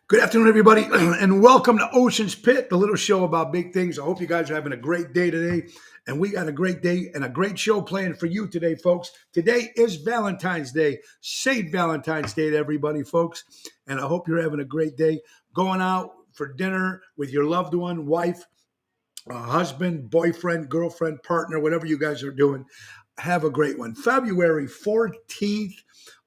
Good afternoon, everybody, and welcome to Ocean's Pit, the little show about big things. I hope you guys are having a great day today, and we got a great day and a great show planned for you today, folks. Today is Valentine's Day. Saint Valentine's Day to everybody, folks, and I hope you're having a great day going out for dinner with your loved one, wife, husband, boyfriend, girlfriend, partner, whatever you guys are doing. Have a great one. February 14th.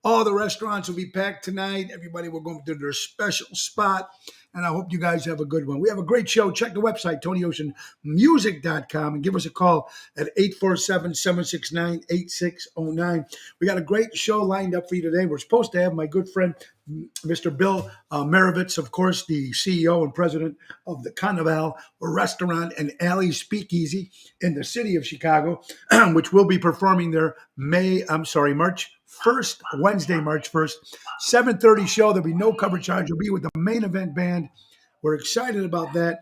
All the restaurants will be packed tonight. Everybody will go to their special spot. And I hope you guys have a good one. We have a great show. Check the website, TonyOceanMusic.com, and give us a call at 847-769-8609. We got a great show lined up for you today. We're supposed to have my good friend, Mr. Bill Marovitz, of course, the CEO and president of the Carnival Restaurant and Alley Speakeasy in the city of Chicago, which will be performing their March 1st, Wednesday, March 1st, 7:30 show. There'll be no cover charge. You'll be with the main event band. We're excited about that.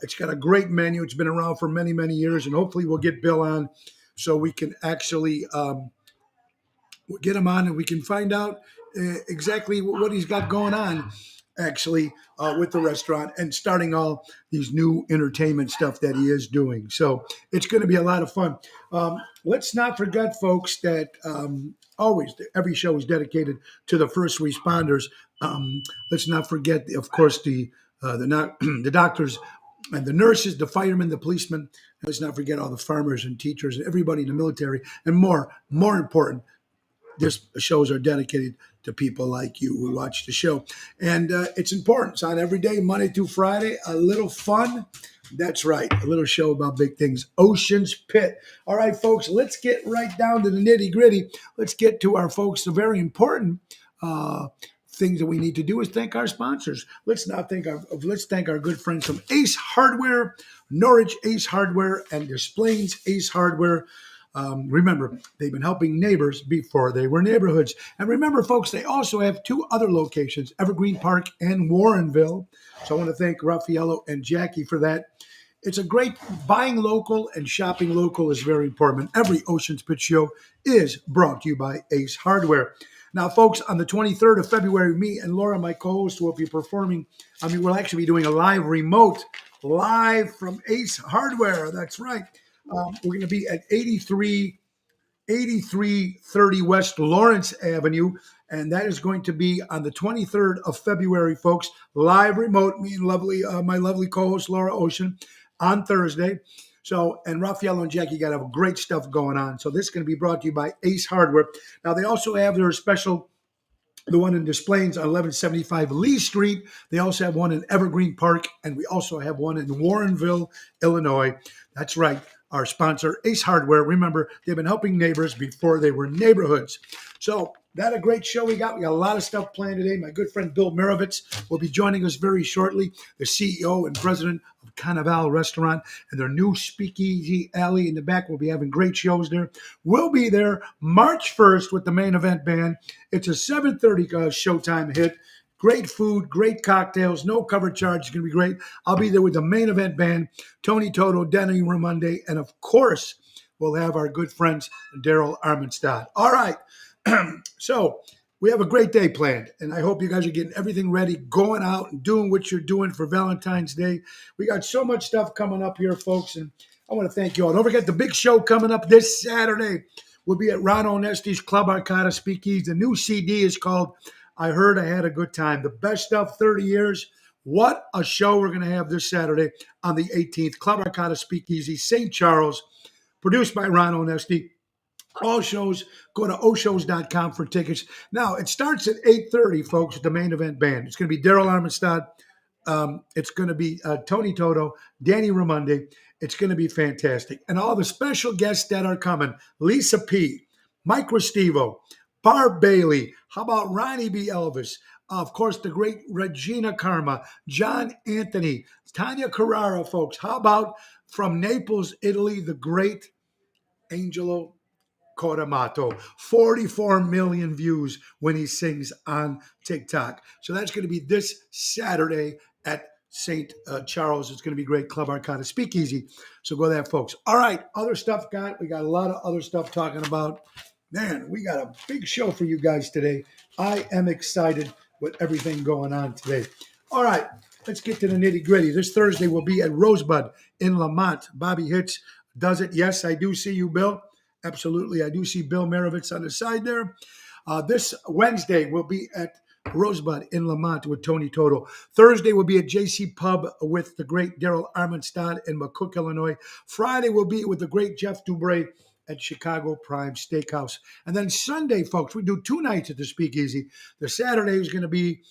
It's got a great menu. It's been around for many, many years, and hopefully we'll get Bill on so we can actually get him on and we can find out exactly what he's got going on actually with the restaurant and starting all these new entertainment stuff that he is doing. So it's going to be a lot of fun. Let's not forget, folks, that always every show is dedicated to the first responders. Let's not forget, of course, the doctors and the nurses, the firemen, the policemen. Let's not forget all the farmers and teachers and everybody in the military, and more important, this shows are dedicated to people like you who watch the show. And it's important. It's on every day, Monday through Friday, a little fun. That's right, a little show about big things. Ocean's Pit. All right, folks, let's get right down to the nitty gritty. Let's get to our folks. The very important things that we need to do is thank our sponsors. Let's thank our good friends from Ace Hardware, Norwich Ace Hardware, and Des Plaines Ace Hardware. Remember, they've been helping neighbors before they were neighborhoods. And remember, folks, they also have two other locations, Evergreen Park and Warrenville. So I want to thank Raffaello and Jackie for that. It's a great buying local and shopping local is very important. Every Ocean's Pit show is brought to you by Ace Hardware. Now, folks, on the 23rd of February, me and Laura, my co-host, will be performing. We'll actually be doing a live from Ace Hardware. That's right. We're going to be at 8330 West Lawrence Avenue, and that is going to be on the 23rd of February, folks. Live remote, me and my lovely co-host Laura Ocean on Thursday. So, and Raffaello and Jackie got to have great stuff going on. So this is going to be brought to you by Ace Hardware. Now, they also have their special, the one in Des Plaines on 1175 Lee Street. They also have one in Evergreen Park, and we also have one in Warrenville, Illinois. That's right. Our sponsor, Ace Hardware. Remember, they've been helping neighbors before they were neighborhoods. So that a great show we got. We got a lot of stuff planned today. My good friend Bill Marovitz will be joining us very shortly, the CEO and president of Carnival Restaurant and their new Speakeasy Alley in the back. We'll be having great shows there. We'll be there March 1st with the main event band. It's a 7:30 showtime hit. Great food, great cocktails, no cover charge. It's going to be great. I'll be there with the main event band, Tony Toto, Danny Ramonde, and of course, we'll have our good friends, Daryl Armenstad. All right. So we have a great day planned, and I hope you guys are getting everything ready, going out and doing what you're doing for Valentine's Day. We got so much stuff coming up here, folks, and I want to thank you all. Don't forget the big show coming up this Saturday. We'll be at Ron Onesti's Club Arcada Speakeasy. The new CD is called I Heard I Had a Good Time. The best stuff, 30 years. What a show we're going to have this Saturday on the 18th. Club Arcada Speakeasy, St. Charles, produced by Ron Onesti. All shows, go to oshows.com for tickets. Now, it starts at 8:30, folks, with the main event band. It's going to be Daryl Armenstad. It's going to be Tony Toto, Danny Ramonde. It's going to be fantastic. And all the special guests that are coming, Lisa P., Mike Restivo, Barb Bailey. How about Ronnie B. Elvis? Of course, the great Regina Karma, John Anthony, Tanya Carrara, folks. How about from Naples, Italy, the great Angelo Codamato, 44 million views when he sings on TikTok. So that's going to be this Saturday at St. Charles. It's going to be great. Club Arcada Speakeasy. So go there, folks. All right. Other stuff, we got a lot of other stuff talking about. Man, we got a big show for you guys today. I am excited with everything going on today. All right, let's get to the nitty gritty. This Thursday will be at Rosebud in Lamont. Bobby Hitch does it. Yes, I do see you, Bill. Absolutely. I do see Bill Marovitz on the side there. This Wednesday will be at Rosebud in Lamont with Tony Toto. Thursday will be at JC Pub with the great Daryl Armenstad in McCook, Illinois. Friday will be with the great Jeff Dubray at Chicago Prime Steakhouse. And then Sunday, folks, we do 2 nights at the Speakeasy. The Saturday is going to be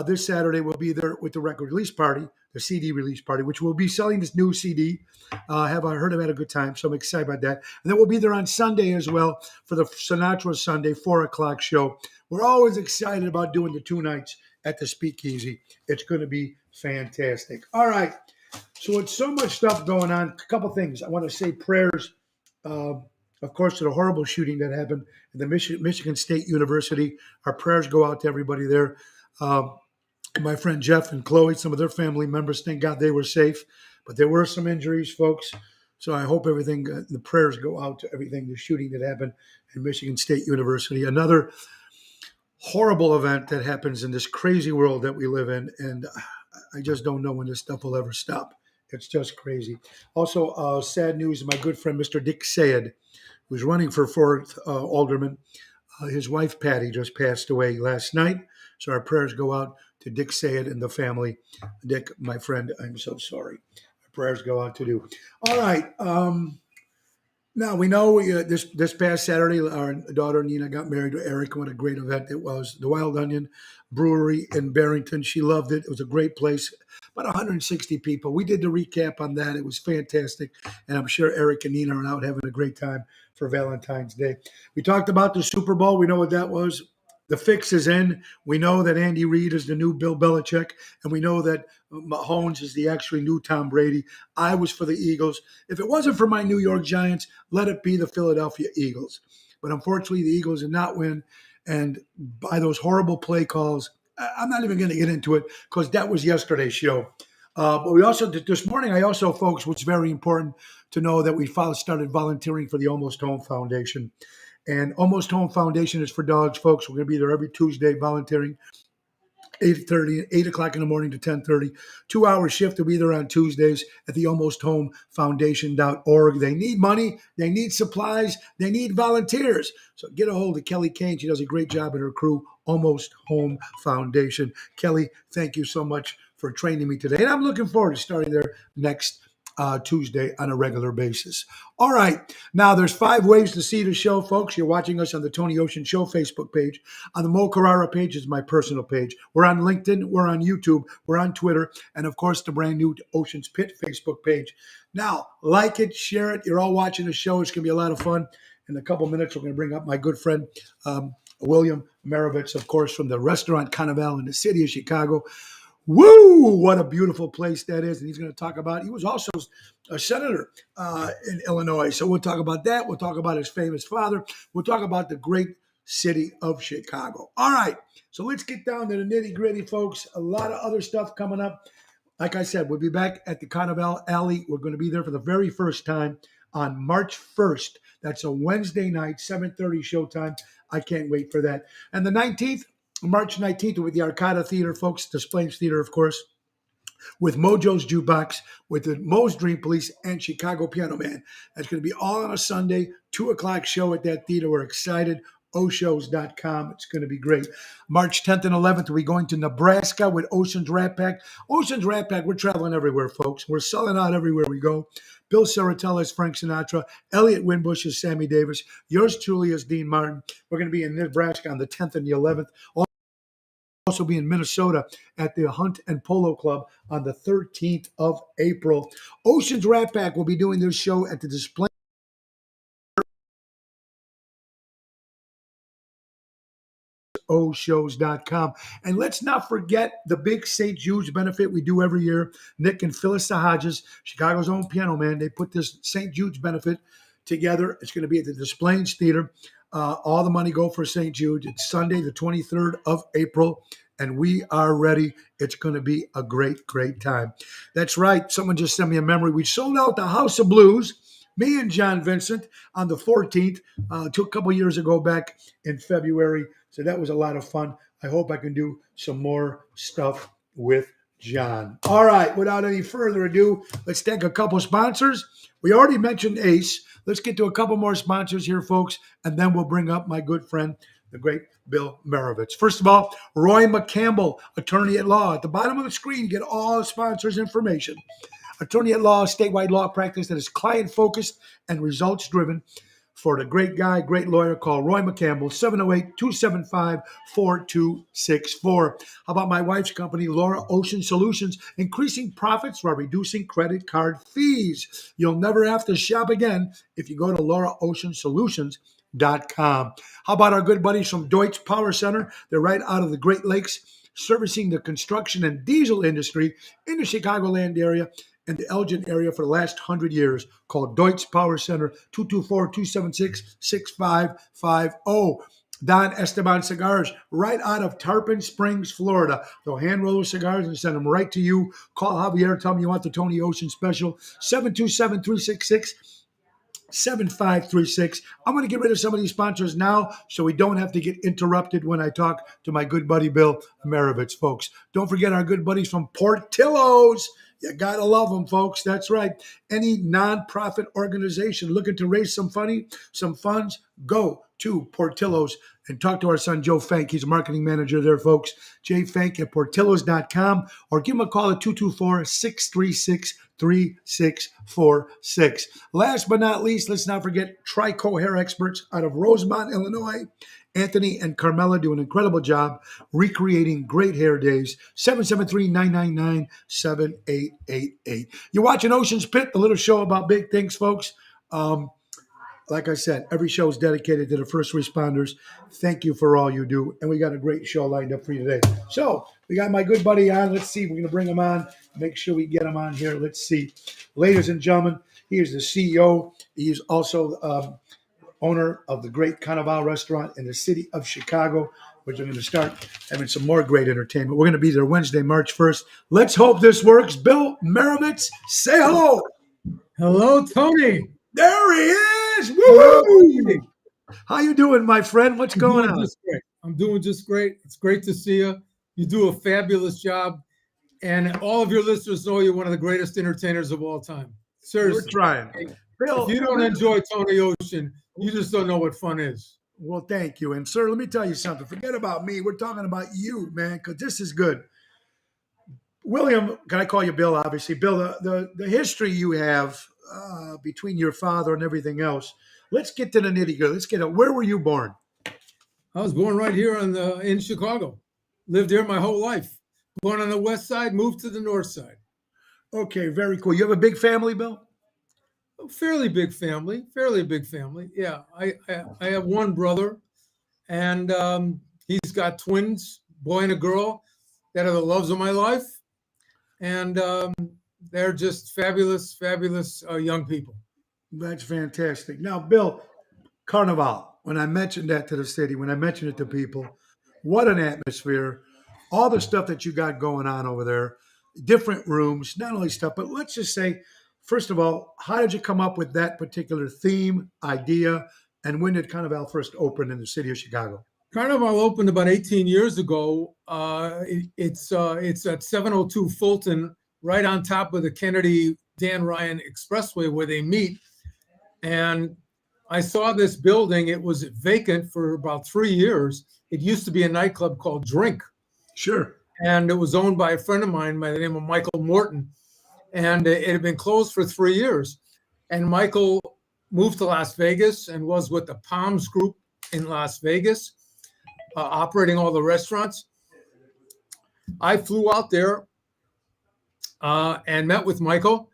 this Saturday, we'll be there with the record release party, the CD release party, which will be selling this new CD. Have I heard I've had a good time, so I'm excited about that. And then we'll be there on Sunday as well for the Sinatra Sunday 4:00 show. We're always excited about doing the 2 nights at the Speakeasy. It's going to be fantastic. All right, so it's so much stuff going on. A couple things. I want to say prayers, of course, to the horrible shooting that happened at the Michigan State University. Our prayers go out to everybody there. My friend Jeff and Chloe, some of their family members, thank God they were safe, but there were some injuries, folks. So I hope everything, the prayers go out to everything, the shooting that happened at Michigan State University. Another horrible event that happens in this crazy world that we live in. And I just don't know when this stuff will ever stop. It's just crazy. Also, sad news, my good friend, Mr. Dick Sayed, who's running for 4th alderman. His wife, Patty, just passed away last night. So our prayers go out to Dick Sayed and the family. Dick, my friend, I'm so sorry. Our prayers go out to you. All right. Now, we know this past Saturday, our daughter Nina got married to Eric. What a great event it was. The Wild Onion Brewery in Barrington. She loved it. It was a great place. About 160 people. We did the recap on that. It was fantastic. And I'm sure Eric and Nina are out having a great time for Valentine's Day. We talked about the Super Bowl. We know what that was. The fix is in. We know that Andy Reid is the new Bill Belichick, and we know that Mahomes is the actually new Tom Brady. I was for the Eagles. If it wasn't for my New York Giants, let it be the Philadelphia Eagles. But unfortunately, the Eagles did not win, and by those horrible play calls, I'm not even going to get into it because that was yesterday's show. But we also did this morning. I also, folks, what's very important to know that we started volunteering for the Almost Home Foundation. And Almost Home Foundation is for dogs, folks. We're going to be there every Tuesday volunteering, 8 o'clock in the morning to 10:30. 2-hour shift. We'll be there on Tuesdays at the almosthomefoundation.org. They need money. They need supplies. They need volunteers. So get a hold of Kelly Kane. She does a great job and her crew, Almost Home Foundation. Kelly, thank you so much for training me today. And I'm looking forward to starting there next Tuesday on a regular basis. All right. Now, there's 5 ways to see the show, folks. You're watching us on the Tony Ocean Show Facebook page. On the Mo Carrara page is my personal page. We're on LinkedIn. We're on YouTube. We're on Twitter. And, of course, the brand new Ocean's Pit Facebook page. Now, like it, share it. You're all watching the show. It's going to be a lot of fun. In a couple minutes, we're going to bring up my good friend, William Marovitz, of course, from the restaurant Carnival in the city of Chicago. Woo! What a beautiful place that is. And he's going to talk about, he was also a senator in Illinois. So we'll talk about that. We'll talk about his famous father. We'll talk about the great city of Chicago. All right. So let's get down to the nitty gritty, folks. A lot of other stuff coming up. Like I said, we'll be back at the Carnival Alley. We're going to be there for the very first time on March 1st. That's a Wednesday night, 7:30 showtime. I can't wait for that. And the 19th, March 19th with the Arcada Theater, folks, Des Plaines Theater, of course, with Mojo's Jukebox, with the Moe's Dream Police, and Chicago Piano Man. That's going to be all on a Sunday, 2 o'clock show at that theater. We're excited. Oshows.com. It's going to be great. March 10th and 11th, we're going to Nebraska with Ocean's Rat Pack. Ocean's Rat Pack, we're traveling everywhere, folks. We're selling out everywhere we go. Bill Saratella is Frank Sinatra. Elliot Winbush is Sammy Davis. Yours truly is Dean Martin. We're going to be in Nebraska on the 10th and the 11th. Also be in Minnesota at the Hunt and Polo Club on the 13th of April. Ocean's Rat Pack will be doing their show at the Display Oshows.com. And let's not forget the big St. Jude's benefit we do every year. Nick and Phyllis Hodges, Chicago's own piano man, they put this St. Jude's benefit together. It's going to be at the Des Plaines Theater. All the money go for St. Jude. It's Sunday, the 23rd of April, and we are ready. It's going to be a great, great time. That's right. Someone just sent me a memory. We sold out the House of Blues, me and John Vincent, on the 14th, a couple years ago back in February. So that was a lot of fun. I hope I can do some more stuff with John. All right, without any further ado, let's thank a couple sponsors. We already mentioned Ace. Let's get to a couple more sponsors here, folks, and then we'll bring up my good friend, the great Bill Marovitz. First of all, Roy McCampbell, attorney at law. At the bottom of the screen, you get all the sponsors' information. Attorney at law, statewide law practice that is client-focused and results-driven. For the great guy, great lawyer, call Roy McCampbell, 708-275-4264. How about my wife's company, Laura Ocean Solutions, increasing profits while reducing credit card fees. You'll never have to shop again if you go to lauraoceansolutions.com. How about our good buddies from Deutsch Power Center? They're right out of the Great Lakes, servicing the construction and diesel industry in the Chicagoland area and the Elgin area for the last 100 years. Call Deutsch Power Center, 224-276-6550. Don Esteban Cigars, right out of Tarpon Springs, Florida. They'll hand roll those cigars and send them right to you. Call Javier, tell him you want the Tony Ocean special, 727-366-7536. I'm going to get rid of some of these sponsors now so we don't have to get interrupted when I talk to my good buddy Bill Marovitz, folks. Don't forget our good buddies from Portillo's. You got to love them, folks. That's right. Any nonprofit organization looking to raise some funds, go to Portillo's and talk to our son, Joe Fank. He's a marketing manager there, folks. jfank at portillos.com, or give him a call at 224-636-3646. Last but not least, let's not forget Trico Hair Experts out of Rosemont, Illinois. Anthony and Carmela do an incredible job recreating great hair days. 773-999-7888. You're watching Ocean's Pit, the little show about big things, folks. Like I said, every show is dedicated to the first responders. Thank you for all you do. And we got a great show lined up for you today. So we got my good buddy on. Let's see. We're going to bring him on. Make sure we get him on here. Let's see. Ladies and gentlemen, he is the CEO. He is also owner of the great Carnival restaurant in the city of Chicago, which I'm going to start having some more great entertainment. We're going to be there Wednesday, March 1st. Let's hope this works. Bill Marovitz, say hello. Hello, Tony. There he is. Woo! How you doing, my friend? What's going on? I'm doing just great. It's great to see you. You do a fabulous job. And all of your listeners know you're one of the greatest entertainers of all time. Seriously. We're trying. Bill, if you don't enjoy Tony Ocean, you just don't know what fun is. Well, thank you. And, sir, let me tell you something. Forget about me. We're talking about you, man, because this is good. William, can I call you Bill, obviously? Bill, the history you have between your father and everything else. Let's get to the nitty-gritty. Let's get it. Where were you born? I was born right here in Chicago. Lived here my whole life. Born on the west side, moved to the north side. Okay, very cool. You have a big family, Bill? A fairly big family. Yeah, I have one brother, and he's got twins, boy and a girl, that are the loves of my life. And they're just fabulous young people. That's fantastic. Now, Bill, Carnival, when I mentioned that to the city, when I mentioned it to people, what an atmosphere. All the stuff that you got going on over there, different rooms, not only stuff, but let's just say, first of all, how did you come up with that particular theme, idea, and when did Carnival first open in the city of Chicago? Carnival opened about 18 years ago. It's at 702 Fulton, right on top of the Kennedy-Dan Ryan Expressway where they meet. And I saw this building. It was vacant for about 3 years. It used to be a nightclub called Drink. Sure. And it was owned by a friend of mine by the name of Michael Morton. And it had been closed for 3 years. And Michael moved to Las Vegas and was with the Palms Group in Las Vegas, operating all the restaurants. I flew out there and met with Michael.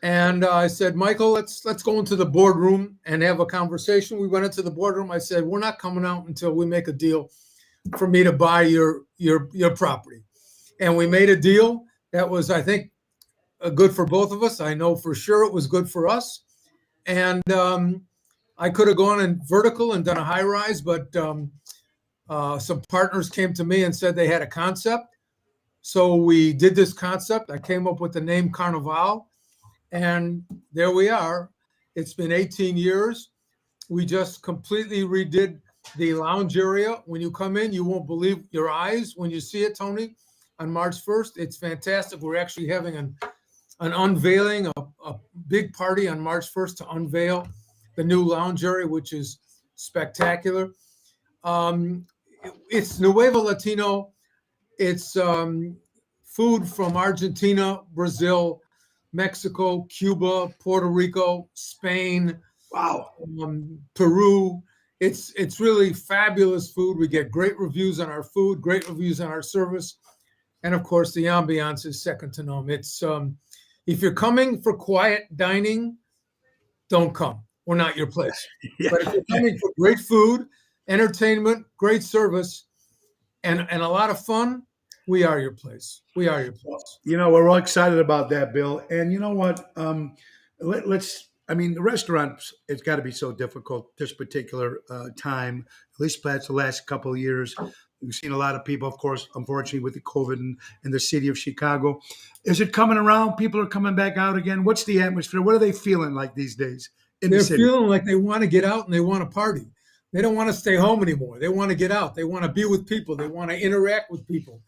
And I said, Michael, let's go into the boardroom and have a conversation. We went into the boardroom. I said, we're not coming out until we make a deal for me to buy your property. And we made a deal that was, I think, good for both of us. I know for sure it was good for us. And I could have gone in vertical and done a high rise, but some partners came to me and said they had a concept. So we did this concept. I came up with the name Carnival. And there we are. It's been 18 years. We just completely redid the lounge area. When you come in, you won't believe your eyes when you see it, Tony. on March 1st. It's fantastic. We're actually having an unveiling, a big party on March 1st to unveil the new lounge area, which is spectacular. It's Nuevo Latino. It's food from Argentina, Brazil, Mexico, Cuba, Puerto Rico, Spain, Wow. Peru. It's really fabulous food. We get great reviews on our food, great reviews on our service, and of course the ambiance is second to none. It's if you're coming for quiet dining, don't come. We're not your place. Yeah. But if you're coming for great food, entertainment, great service, and a lot of fun, we are your place. We are your place. You know, we're all excited about that, Bill. And you know what? I mean, the restaurants, it's got to be so difficult this particular time, at least that's the last couple of years. We've seen a lot of people, of course, unfortunately, with the COVID in the city of Chicago. Is it coming around? People are coming back out again. What's the atmosphere? What are they feeling like these days in the They're city? feeling like they want to get out and they want to party. They don't want to stay home anymore. They want to get out. They want to be with people. They want to interact with people.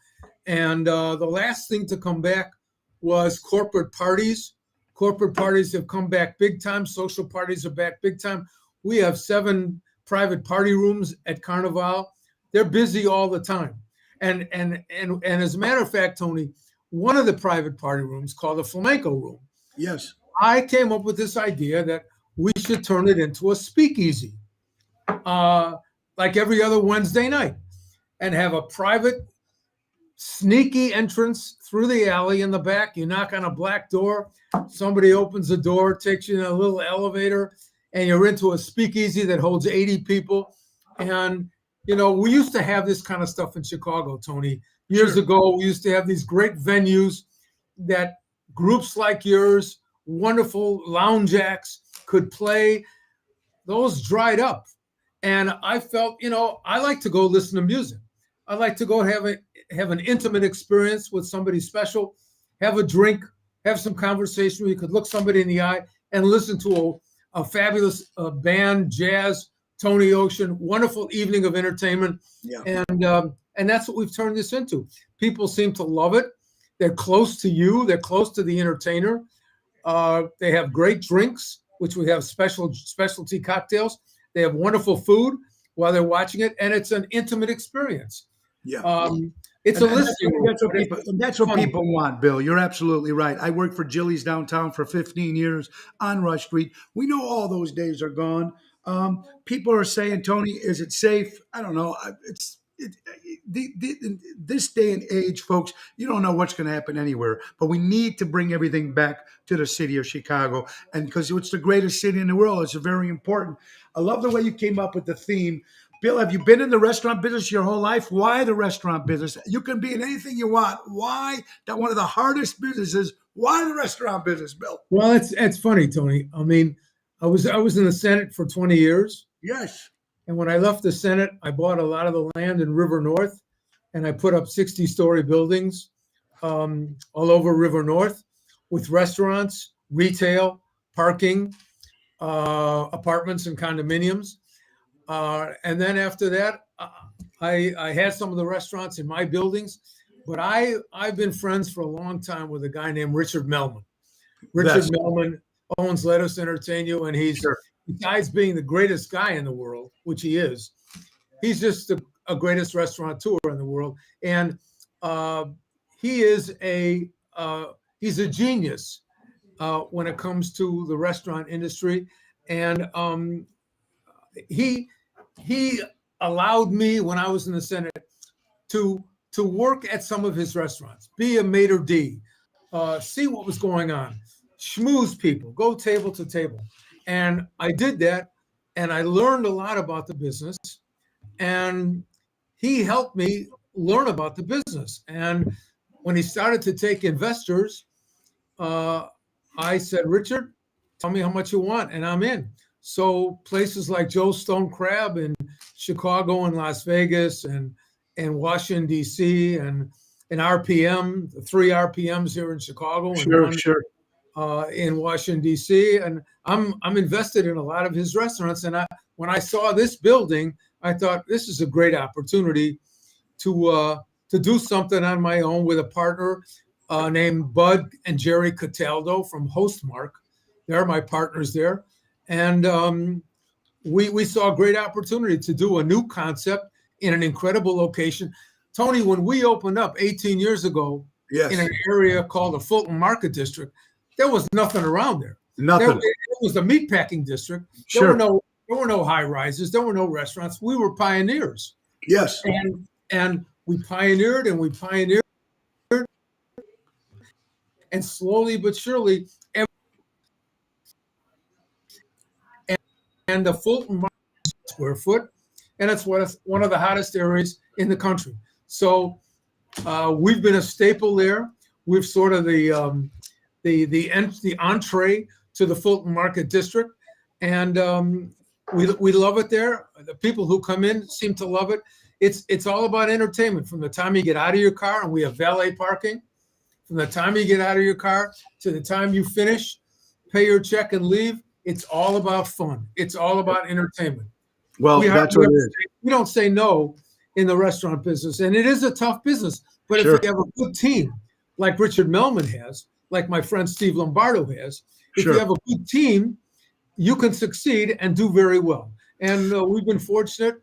And the last thing to come back was corporate parties. Corporate parties have come back big time. Social parties are back big time. We have 7 private party rooms at Carnival. They're busy all the time. And as a matter of fact, Tony, one of the private party rooms called the Flamenco Room, Yes. I came up with this idea that we should turn it into a speakeasy, like every other Wednesday night, and have a private, sneaky entrance through the alley in the back. You knock on a black door, somebody opens the door, takes you in a little elevator, and you're into a speakeasy that holds 80 people. And, you know, we used to have this kind of stuff in Chicago, Tony. Years Sure. ago, we used to have these great venues that groups like yours, wonderful lounge acts could play. Those dried up. And I felt, you know, I like to go listen to music. I like to go have an intimate experience with somebody special, have a drink, have some conversation where you could look somebody in the eye and listen to a fabulous band, jazz, Tony Ocean, wonderful evening of entertainment. Yeah. And that's what we've turned this into. People seem to love it. They're close to you. They're close to the entertainer. They have great drinks, which we have specialty cocktails. They have wonderful food while they're watching it, and it's an intimate experience. Yeah. It's And a listing room. that's what people want, Bill. You're absolutely right. I worked for Jilly's downtown for 15 years on Rush Street. We know all those days are gone. People are saying, Tony, is it safe? I don't know. This day and age, folks, you don't know what's going to happen anywhere. But we need to bring everything back to the city of Chicago, and because it's the greatest city in the world, it's very important. I love the way you came up with the theme. Bill, have you been in the restaurant business your whole life? Why the restaurant business? You can be in anything you want. Why that one of the hardest businesses? Why the restaurant business, Bill? Well, it's funny, Tony. I mean, I was in the Senate for 20 years. Yes. And when I left the Senate, I bought a lot of the land in River North, and I put up 60-story buildings all over River North with restaurants, retail, parking, apartments and condominiums. And then after that, I had some of the restaurants in my buildings, but I've been friends for a long time with a guy named Richard Melman. Richard Melman owns Let Us Entertain You, and he's, besides being the greatest guy in the world, which he is, he's just a greatest restaurateur in the world. And he's a genius when it comes to the restaurant industry. And he allowed me, when I was in the Senate, to work at some of his restaurants, be a maitre d', see what was going on, schmooze people, go table to table. And I did that, and I learned a lot about the business, and he helped me learn about the business. And when he started to take investors, I said, Richard, tell me how much you want, and I'm in. So places like Joe's Stone Crab in Chicago and Las Vegas and Washington, D.C., and RPM, the 3 RPMs here in Chicago, and in Washington, D.C. And I'm invested in a lot of his restaurants. And when I saw this building, I thought this is a great opportunity to to do something on my own with a partner named Bud and Jerry Cataldo from Hostmark. They're my partners there. And we saw a great opportunity to do a new concept in an incredible location. Tony, when we opened up 18 years ago Yes. in an area called the Fulton Market District, there was nothing around there. Nothing. It was a meatpacking district. Sure. There were no high rises. There were no restaurants. We were pioneers. Yes. And we pioneered and we pioneered. And slowly but surely, and the Fulton Market square foot, and it's one of the hottest areas in the country. So we've been a staple there. We've sort of the entree to the Fulton Market District, and we love it there. The people who come in seem to love it. It's all about entertainment from the time you get out of your car, and we have valet parking. From the time you get out of your car to the time you finish, pay your check and leave, it's all about fun. It's all about entertainment. Well, that's what it is. We don't say no in the restaurant business, and it is a tough business. But Sure. if you have a good team, like Richard Melman has, like my friend Steve Lombardo has, if Sure. you have a good team, you can succeed and do very well. And we've been fortunate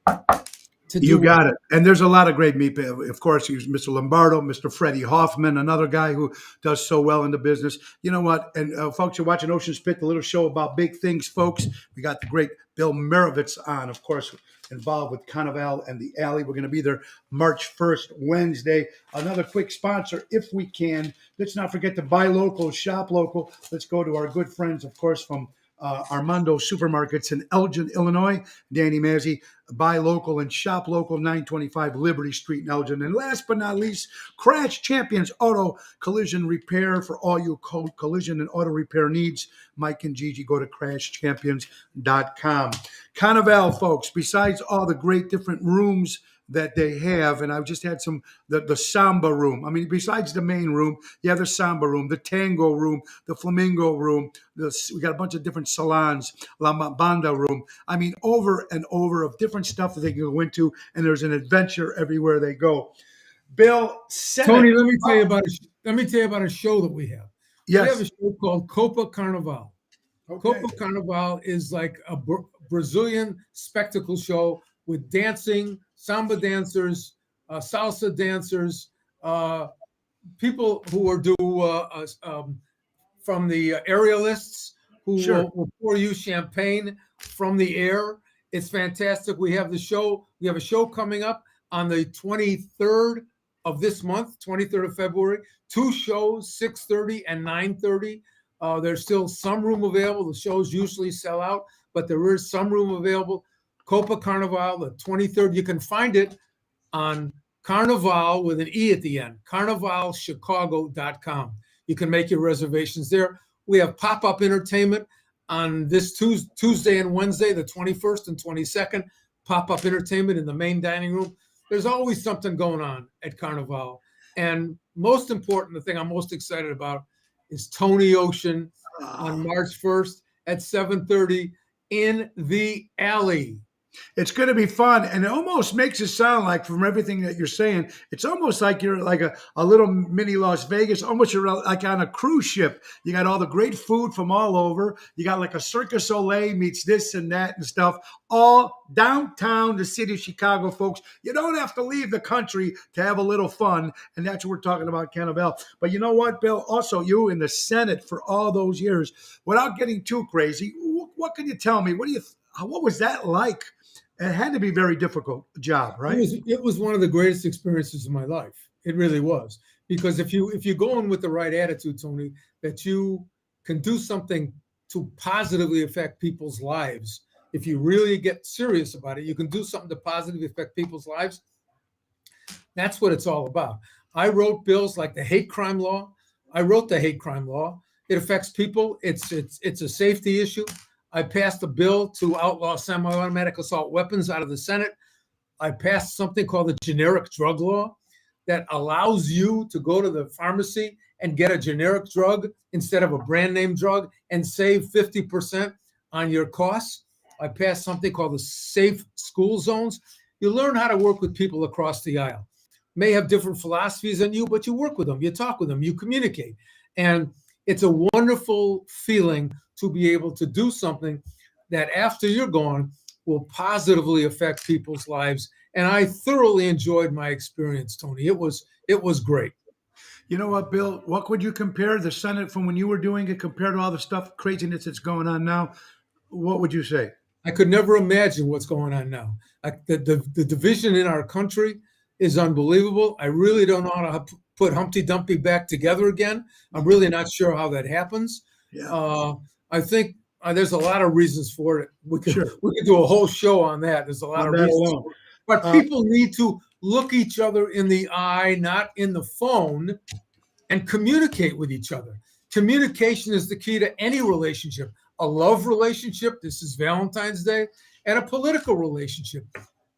to do. You got it. And there's a lot of great meat. Of course, he's Mr. Lombardo, Mr. Freddie Hoffman, another guy who does so well in the business. You know what? And folks, you're watching Ocean Spit, the little show about big things, folks. We got the great Bill Marovitz on, of course, involved with Carnival and the Alley. We're going to be there March 1st, Wednesday. Another quick sponsor, if we can. Let's not forget to buy local, shop local. Let's go to our good friends, of course, from Armando Supermarkets in Elgin, Illinois. Danny Mazzi, buy local and shop local, 925 Liberty Street in Elgin. And last but not least, Crash Champions Auto Collision Repair for all your collision and auto repair needs. Mike and Gigi, go to crashchampions.com. Carnival, folks, besides all the great different rooms that they have, and I've just had the samba room. I mean, besides the main room, you have the samba room, the tango room, the flamingo room. We got a bunch of different salons, La Banda room. I mean, over and over of different stuff that they can go into, and there's an adventure everywhere they go. Bill, Tony, let me tell you about a show that we have. Yes. We have a show called Copa Carnival. Okay. Copa Carnival is like a Brazilian spectacle show with dancing, samba dancers, salsa dancers, people who are from the aerialists who Sure. will pour you champagne from the air. It's fantastic. We have a show coming up on the 23rd of this month, 23rd of February. 2 shows, 6:30 and 9:30. There's still some room available. The shows usually sell out, but there is some room available. Copa Carnival, the 23rd. You can find it on Carnival with an E at the end, carnivalchicago.com. You can make your reservations there. We have pop-up entertainment on this Tuesday and Wednesday, the 21st and 22nd, pop-up entertainment in the main dining room. There's always something going on at Carnival. And most important, the thing I'm most excited about is Tony Ocean on March 1st at 7:30 in the Alley. It's going to be fun, and it almost makes it sound like, from everything that you're saying, it's almost like you're like a little mini Las Vegas, almost you're like on a cruise ship. You got all the great food from all over. You got like a Cirque du Soleil meets this and that and stuff, all downtown the city of Chicago, folks. You don't have to leave the country to have a little fun, and that's what we're talking about, Carnival. But you know what, Bill? Also, you in the Senate for all those years, without getting too crazy, what can you tell me? What was that like? It had to be a very difficult job, right? It was one of the greatest experiences of my life. It really was. Because if you go in with the right attitude, Tony, that you can do something to positively affect people's lives, if you really get serious about it, you can do something to positively affect people's lives. That's what it's all about. I wrote bills like the hate crime law. I wrote the hate crime law. It affects people. It's a safety issue. I passed a bill to outlaw semi-automatic assault weapons out of the Senate. I passed something called the generic drug law that allows you to go to the pharmacy and get a generic drug instead of a brand name drug and save 50% on your costs. I passed something called the safe school zones. You learn how to work with people across the aisle. may have different philosophies than you, but you work with them, you talk with them, you communicate. And it's a wonderful feeling to be able to do something that after you're gone will positively affect people's lives. And I thoroughly enjoyed my experience, Tony. It was great. You know what, Bill? What would you compare the Senate from when you were doing it compared to all the stuff, craziness that's going on now? What would you say? I could never imagine what's going on now. The division in our country is unbelievable. I really don't know how to put Humpty Dumpty back together again. I'm really not sure how that happens. Yeah. I think there's a lot of reasons for it. We could Sure. do a whole show on that. There's a lot On of that reasons. alone. But people need to look each other in the eye, not in the phone, and communicate with each other. Communication is the key to any relationship. A love relationship, this is Valentine's Day, and a political relationship.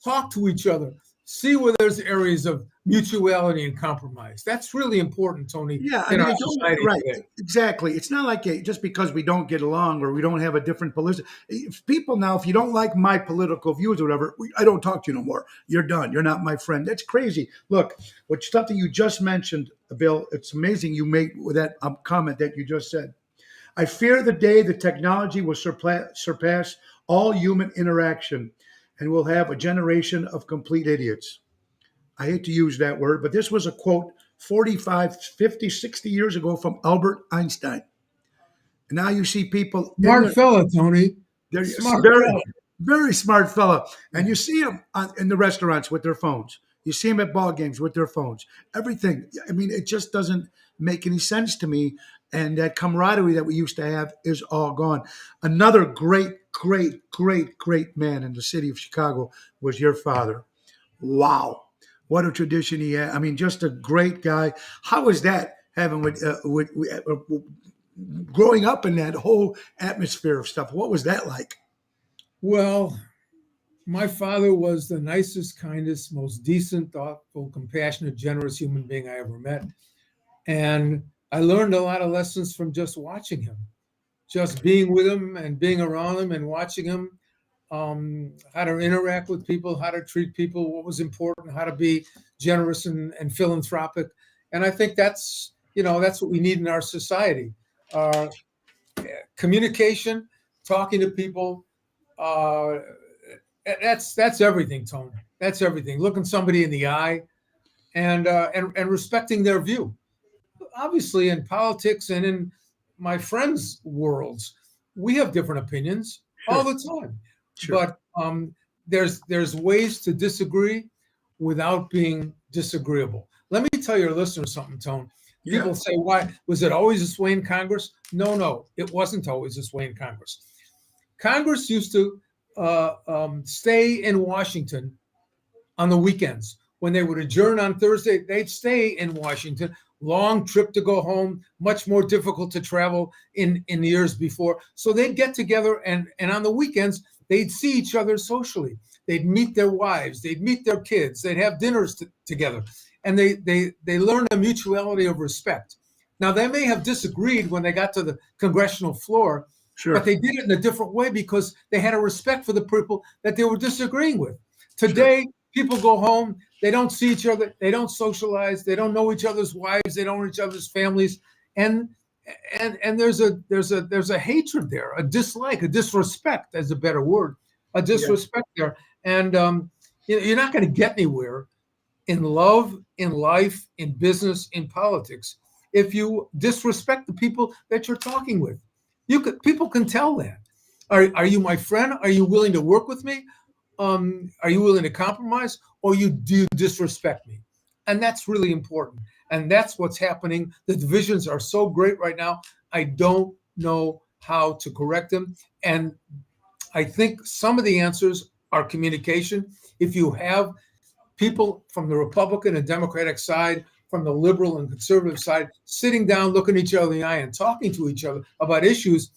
Talk to each other. See where there's areas of mutuality and compromise. That's really important, Tony, Yeah, I in mean, our society right, today. exactly. It's not like just because we don't get along or we don't have a different political. People now, if you don't like my political views or whatever, I don't talk to you no more. You're done. You're not my friend. That's crazy. Look, what something you just mentioned, Bill. It's amazing you made with that comment that you just said. I fear the day the technology will surpass all human interaction, and we'll have a generation of complete idiots. I hate to use that word, but this was a quote 45, 50, 60 years ago from Albert Einstein. And now you see people Smart fella, Tony. they're Smart very, fella. very smart fella. And you see them in the restaurants with their phones. You see them at ball games with their phones. Everything. I mean, it just doesn't make any sense to me. And that camaraderie that we used to have is all gone. Another great, great, great, great man in the city of Chicago was your father. Wow. What a tradition he had. I mean, just a great guy. How was that having growing up in that whole atmosphere of stuff? What was that like? Well, my father was the nicest, kindest, most decent, thoughtful, compassionate, generous human being I ever met. And I learned a lot of lessons from just watching him, just being with him and being around him and watching him, how to interact with people, how to treat people, what was important, how to be generous and philanthropic. And I think that's what we need in our society. Communication, talking to people, that's everything, Tony. That's everything. Looking somebody in the eye and respecting their view. Obviously, in politics and in my friends' worlds, we have different opinions all the time. Sure. But there's ways to disagree without being disagreeable. Let me tell your listeners something, Tone. People say, why was it always this way in Congress? No, it wasn't always this way in Congress. Congress used to stay in Washington on the weekends. When they would adjourn on Thursday, they'd stay in Washington. Long trip to go home, much more difficult to travel in the years before. So they'd get together and on the weekends, they'd see each other socially. They'd meet their wives, they'd meet their kids, they'd have dinners together. And they learned a mutuality of respect. Now, they may have disagreed when they got to the congressional floor, but they did it in a different way because they had a respect for the people that they were disagreeing with. Today, people go home, they don't see each other, they don't socialize, they don't know each other's wives, they don't know each other's families, and there's a hatred there, a dislike, a disrespect, as a better word, a disrespect there, and you're not going to get anywhere in love, in life, in business, in politics if you disrespect the people that you're talking with. People can tell that. Are you my friend? Are you willing to work with me? Are you willing to compromise, or do you disrespect me? And that's really important. And that's what's happening. The divisions are so great right now. I don't know how to correct them. And I think some of the answers are communication. If you have people from the Republican and Democratic side, from the liberal and conservative side, sitting down, looking each other in the eye and talking to each other about issues,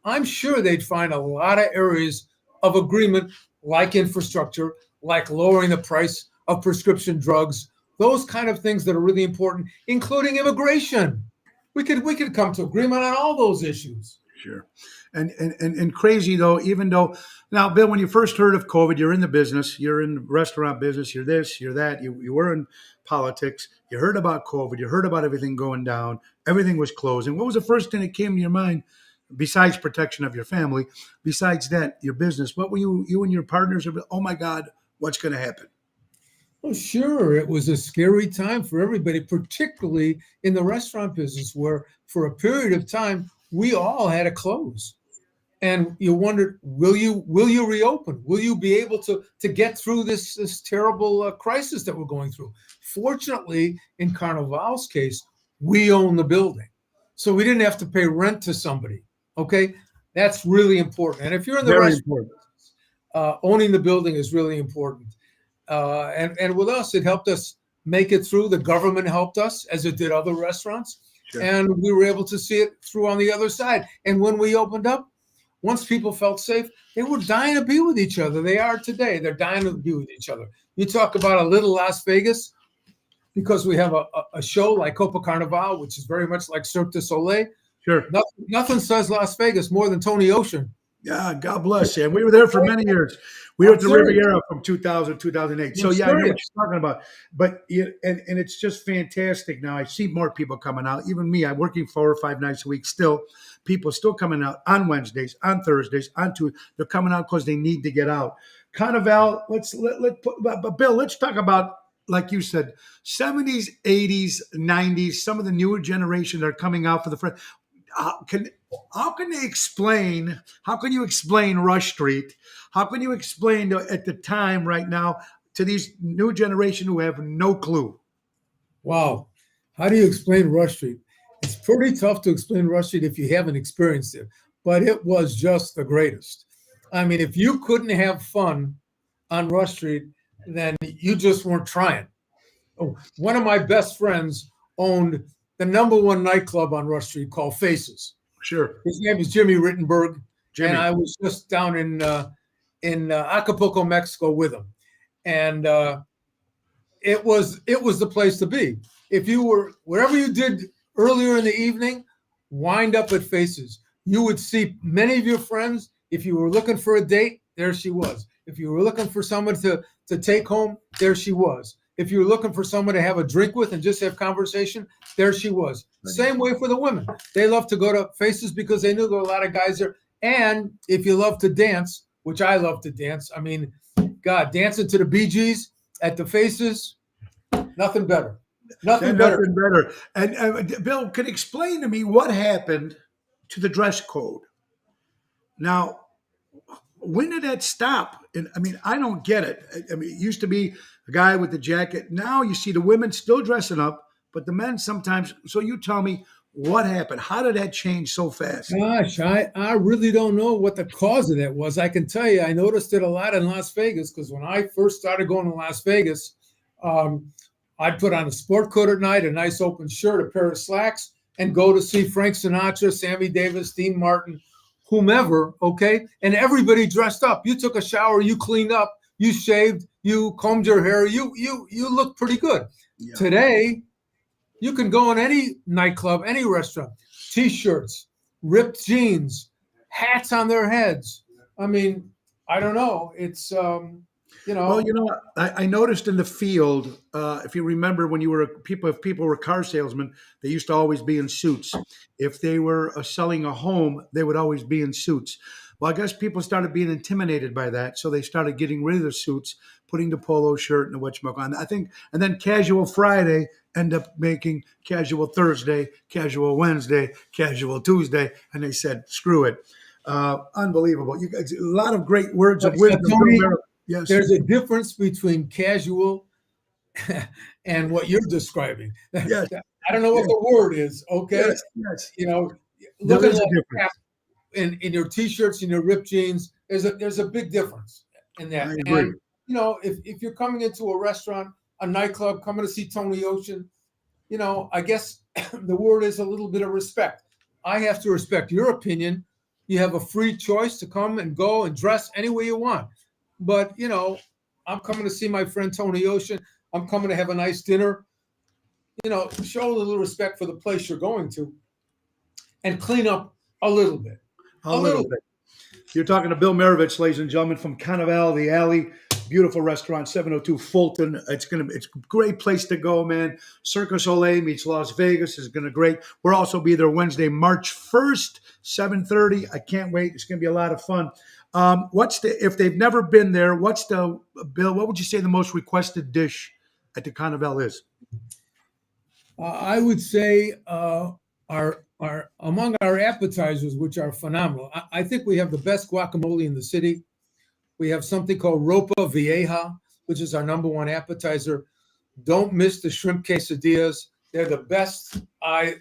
I'm sure they'd find a lot of areas of agreement, like infrastructure, like lowering the price of prescription drugs, those kind of things that are really important, including immigration. We could come to agreement on all those issues. Sure. And crazy though, even though now, Bill, when you first heard of COVID, you're in the business, you're in the restaurant business, you're this, you're that, you were in politics, you heard about COVID, you heard about everything going down, everything was closing. What was the first thing that came to your mind besides protection of your family, besides that, your business? What were you and your partners, oh my God, what's going to happen? Oh, sure. It was a scary time for everybody, particularly in the restaurant business, where for a period of time, we all had to close. And you wondered, will you reopen? Will you be able to get through this terrible crisis that we're going through? Fortunately, in Carnival's case, we own the building, so we didn't have to pay rent to somebody. Okay, that's really important. And if you're in the Very restaurant, important. owning the building is really important. And with us, it helped us make it through. The government helped us, as it did other restaurants, Sure. and we were able to see it through on the other side. And when we opened up, once people felt safe, they were dying to be with each other. They are today. They're dying to be with each other. You talk about a little Las Vegas, because we have a show like Copa Carnival, which is very much like Cirque du Soleil. Sure. Nothing says Las Vegas more than Tony Ocean. Yeah, God bless you. And we were there for many years. We were at the Riviera from 2000, 2008. So, yeah, I know what you're talking about. But, and it's just fantastic now. I see more people coming out. Even me, I'm working 4 or 5 nights a week still. People still coming out on Wednesdays, on Thursdays, on Tuesdays. They're coming out because they need to get out. Carnival, but Bill, let's talk about, like you said, 70s, 80s, 90s, some of the newer generation that are coming out for the first. How can you explain Rush Street? How can you explain at the time right now to these new generation who have no clue? Wow. How do you explain Rush Street? It's pretty tough to explain Rush Street if you haven't experienced it, but it was just the greatest. I mean, if you couldn't have fun on Rush Street, then you just weren't trying. Oh, one of my best friends owned the #1 nightclub on Rush Street called Faces. Sure. His name is Jimmy Rittenberg. Jimmy. And I was just down in Acapulco, Mexico with him. And it was the place to be. If you were, whatever you did earlier in the evening, wind up at Faces. You would see many of your friends. If you were looking for a date, there she was. If you were looking for someone to take home, there she was. If you were looking for someone to have a drink with and just have conversation, there she was. Same way for the women. They love to go to Faces because they knew there were a lot of guys there. And if you love to dance, which I love to dance, I mean, God, dancing to the Bee Gees at the Faces, nothing better. Nothing better. And Bill, can you explain to me what happened to the dress code? Now, when did that stop? And I mean, I don't get it. I mean, it used to be a guy with the jacket. Now you see the women still dressing up, but the men sometimes. So you tell me what happened. How did that change so fast? Gosh, I really don't know what the cause of that was. I can tell you, I noticed it a lot in Las Vegas because when I first started going to Las Vegas, I'd put on a sport coat at night, a nice open shirt, a pair of slacks, and go to see Frank Sinatra, Sammy Davis, Dean Martin, whomever, okay? And everybody dressed up. You took a shower, you cleaned up, you shaved, you combed your hair, you looked pretty good. Yeah. Today, you can go in any nightclub, any restaurant, T-shirts, ripped jeans, hats on their heads. I mean, I don't know. It's, Well, I noticed in the field, if you remember when you were if people were car salesmen, they used to always be in suits. If they were selling a home, they would always be in suits. Well, I guess people started being intimidated by that, so they started getting rid of the suits, putting the polo shirt and the whatchamacallit on. I think, and then Casual Friday end up making Casual Thursday, Casual Wednesday, Casual Tuesday, and they said, screw it. Unbelievable. You guys, a lot of great words of wisdom. Tony, yes. There's a difference between casual and what you're describing. Yes. I don't know what the word is, okay? Yes. Look at that. In your T-shirts and your ripped jeans, there's a big difference in that. I agree. And, if you're coming into a restaurant, a nightclub, coming to see Tony Ocean, I guess the word is a little bit of respect. I have to respect your opinion. You have a free choice to come and go and dress any way you want. But, I'm coming to see my friend Tony Ocean. I'm coming to have a nice dinner. Show a little respect for the place you're going to and clean up a little bit. A little bit. You're talking to Bill Maravich, ladies and gentlemen, from Carnival, the Alley. Beautiful restaurant, 702 Fulton. It's a great place to go, man. Circus Olay meets Las Vegas is gonna great. We'll also be there Wednesday, March 1st, 7:30. I can't wait. It's gonna be a lot of fun. If they've never been there, Bill, what would you say the most requested dish at the Carnival is? I would say our among our appetizers, which are phenomenal. I think we have the best guacamole in the city. We have something called Ropa Vieja, which is our number one appetizer. Don't miss the shrimp quesadillas. They're the best. I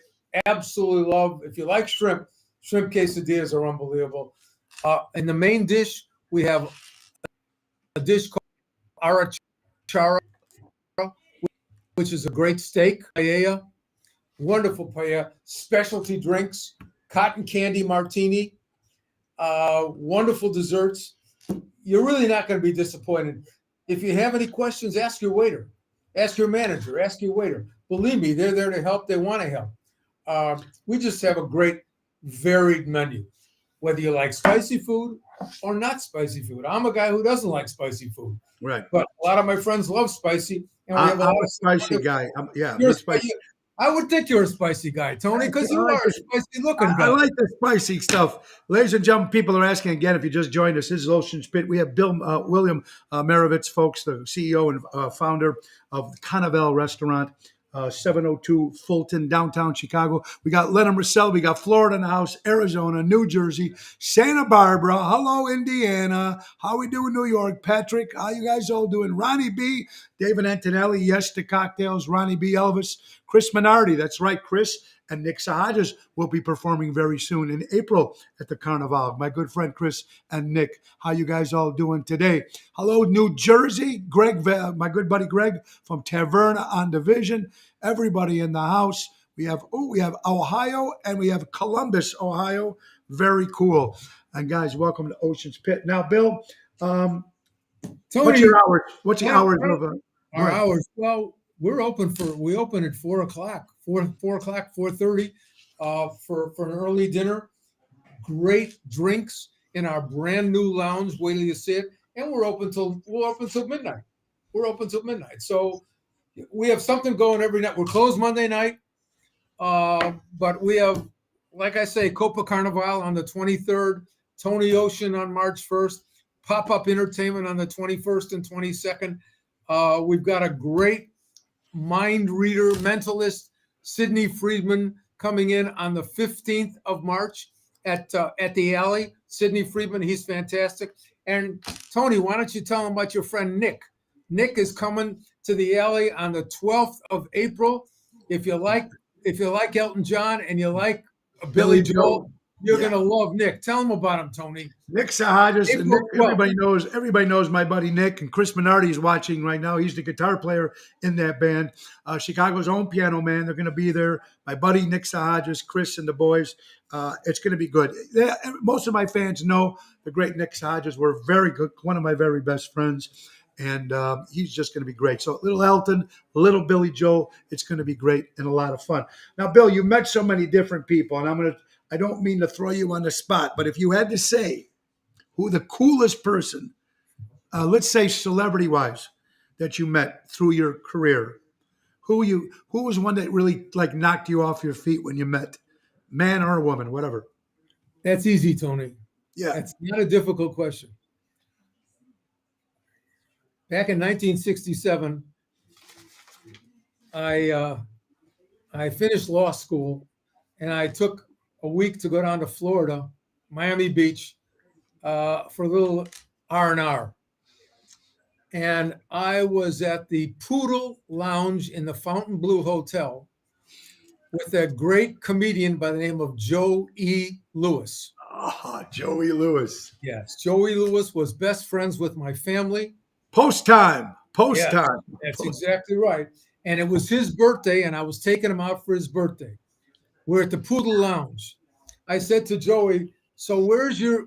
absolutely love. If you like shrimp quesadillas are unbelievable. In the main dish, we have a dish called arrachera, which is a great steak, paella, wonderful paella, specialty drinks, cotton candy martini, wonderful desserts. You're really not going to be disappointed. If you have any questions, ask your waiter, ask your manager, ask your waiter. Believe me, they're there to help. They want to help. We just have a great, varied menu, whether you like spicy food or not spicy food. I'm a guy who doesn't like spicy food. Right. But a lot of my friends love spicy. And I'm a spicy guy. You're spicy. I would think you're a spicy guy, Tony, because you are a spicy looking guy. I like the spicy stuff. Ladies and gentlemen, people are asking again, if you just joined us, this is Ocean Spit. We have William Maravich, folks, the CEO and founder of the Carnival Restaurant, 702 Fulton, downtown Chicago. We got Leonard Russell. We got Florida in the house, Arizona, New Jersey, Santa Barbara. Hello, Indiana. How we doing, New York? Patrick, how you guys all doing? Ronnie B, David Antonelli, yes to cocktails. Ronnie B, Elvis, Chris Minardi. That's right, Chris. And Nick Sahajas will be performing very soon in April at the Carnival. My good friend Chris and Nick, how you guys all doing today? Hello, New Jersey. Greg, my good buddy Greg from Taverna on Division. Everybody in the house. We have Ohio and we have Columbus, Ohio. Very cool. And guys, welcome to Ocean's Pit. Now, Bill, Tony, what's your hours? What's your hours of our hours? Well, we open at 4 o'clock, 4:30 for an early dinner. Great drinks in our brand new lounge. Wait till you see it. And we're open till midnight. So we have something going every night. We're closed Monday night, but we have, like I say, Copa Carnival on the 23rd, Tony Ocean on March 1st, pop-up entertainment on the 21st and 22nd. We've got a great mind reader, mentalist, Sidney Friedman, coming in on the 15th of March at the Alley. Sidney Friedman, he's fantastic. And Tony, why don't you tell them about your friend Nick? Nick is coming to the Alley on the 12th of April. If you like Elton John and you like Billy Joel, you're gonna love Nick. Tell them about him, Tony. Nick Sahajas. Everybody knows my buddy Nick, and Chris Minardi is watching right now. He's the guitar player in that band. Chicago's own piano man. They're going to be there. My buddy Nick Sahajas, Chris, and the boys. It's going to be good. Most of my fans know the great Nick Sahajas. We're very good. One of my very best friends. And he's just going to be great. So little Elton, little Billy Joel. It's going to be great and a lot of fun. Now, Bill, you met so many different people, and I don't mean to throw you on the spot, but if you had to say who the coolest person, let's say celebrity-wise, that you met through your career, who was one that really like knocked you off your feet when you met, man or woman, whatever? That's easy, Tony. Yeah, that's not a difficult question. Back in 1967, I finished law school, and I took a week to go down to Florida, Miami Beach, for a little R&R. And I was at the Poodle Lounge in the Fontainebleau Hotel with a great comedian by the name of Joe E. Lewis. Joey Lewis. Yes, Joey Lewis was best friends with my family. Post time. That's exactly right. And it was his birthday, and I was taking him out for his birthday. We're at the Poodle Lounge. I said to Joey, so where's your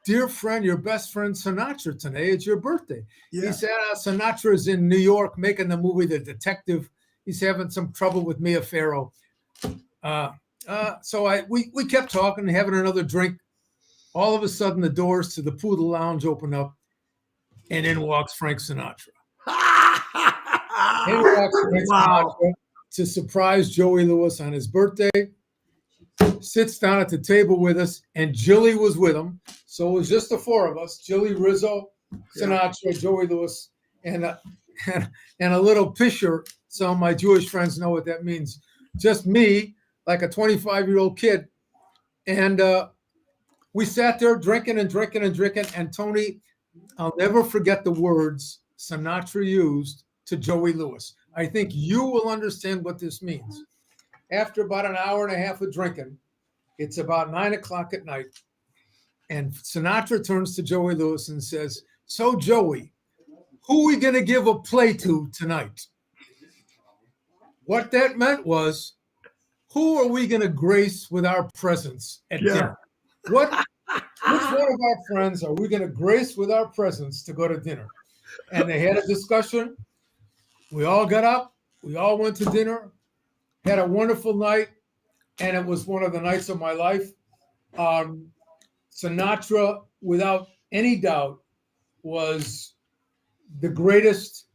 dear friend, your best friend Sinatra today? It's your birthday. Yeah. He said, Sinatra's in New York making the movie The Detective. He's having some trouble with Mia Farrow. So we kept talking and having another drink All of a sudden, the doors to the Poodle Lounge open up, and in walks Frank Sinatra. In walks Frank Wow. Sinatra to surprise Joey Lewis on his birthday. Sits down at the table with us, and Jilly was with him. So it was just the four of us: Jilly, Rizzo, Sinatra, Joey Lewis, and a little pisher. Some of my Jewish friends know what that means. Just me, like a 25-year-old kid, and we sat there drinking and drinking and drinking. And Tony, I'll never forget the words Sinatra used to Joey Lewis. I think you will understand what this means. After about an hour and a half of drinking, it's about 9 o'clock at night, and Sinatra turns to Joey Lewis and says, "So, Joey, who are we going to give a play to tonight?" What that meant was, who are we going to grace with our presence at dinner? Which one of our friends are we going to grace with our presence to go to dinner? And they had a discussion. We all got up. We all went to dinner, had a wonderful night, and it was one of the nights of my life. Sinatra, without any doubt, was the greatest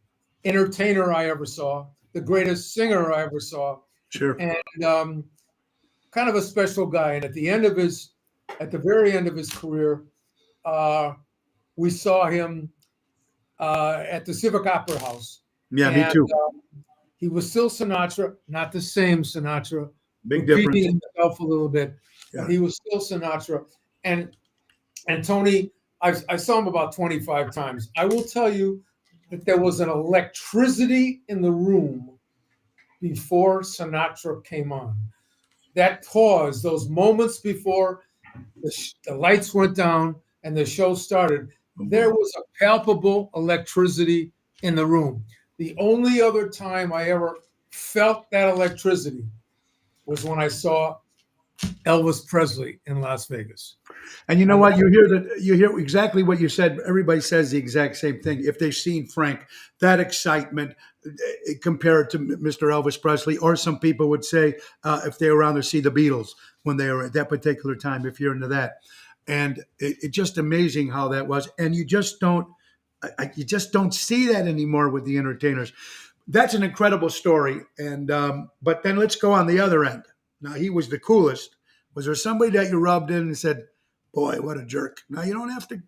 entertainer I ever saw, the greatest singer I ever saw. Sure. And kind of a special guy. And at the very end of his career, we saw him at the Civic Opera House. Yeah, me too. He was still Sinatra, not the same Sinatra. Big difference. Repeating himself a little bit. Yeah. He was still Sinatra. And Tony, I saw him about 25 times. I will tell you that there was an electricity in the room before Sinatra came on. That pause, those moments before the lights went down and the show started, there was a palpable electricity in the room. The only other time I ever felt that electricity was when I saw Elvis Presley in Las Vegas. And you know what? You hear exactly what you said. Everybody says the exact same thing. If they've seen Frank, that excitement compared to Mr. Elvis Presley, or some people would say if they were around to see the Beatles when they were at that particular time, if you're into that. And it's just amazing how that was. And you just don't see that anymore with the entertainers. That's an incredible story. And but then let's go on the other end. Now, he was the coolest. Was there somebody that you rubbed in and said, "Boy, what a jerk"? Now, you don't have to.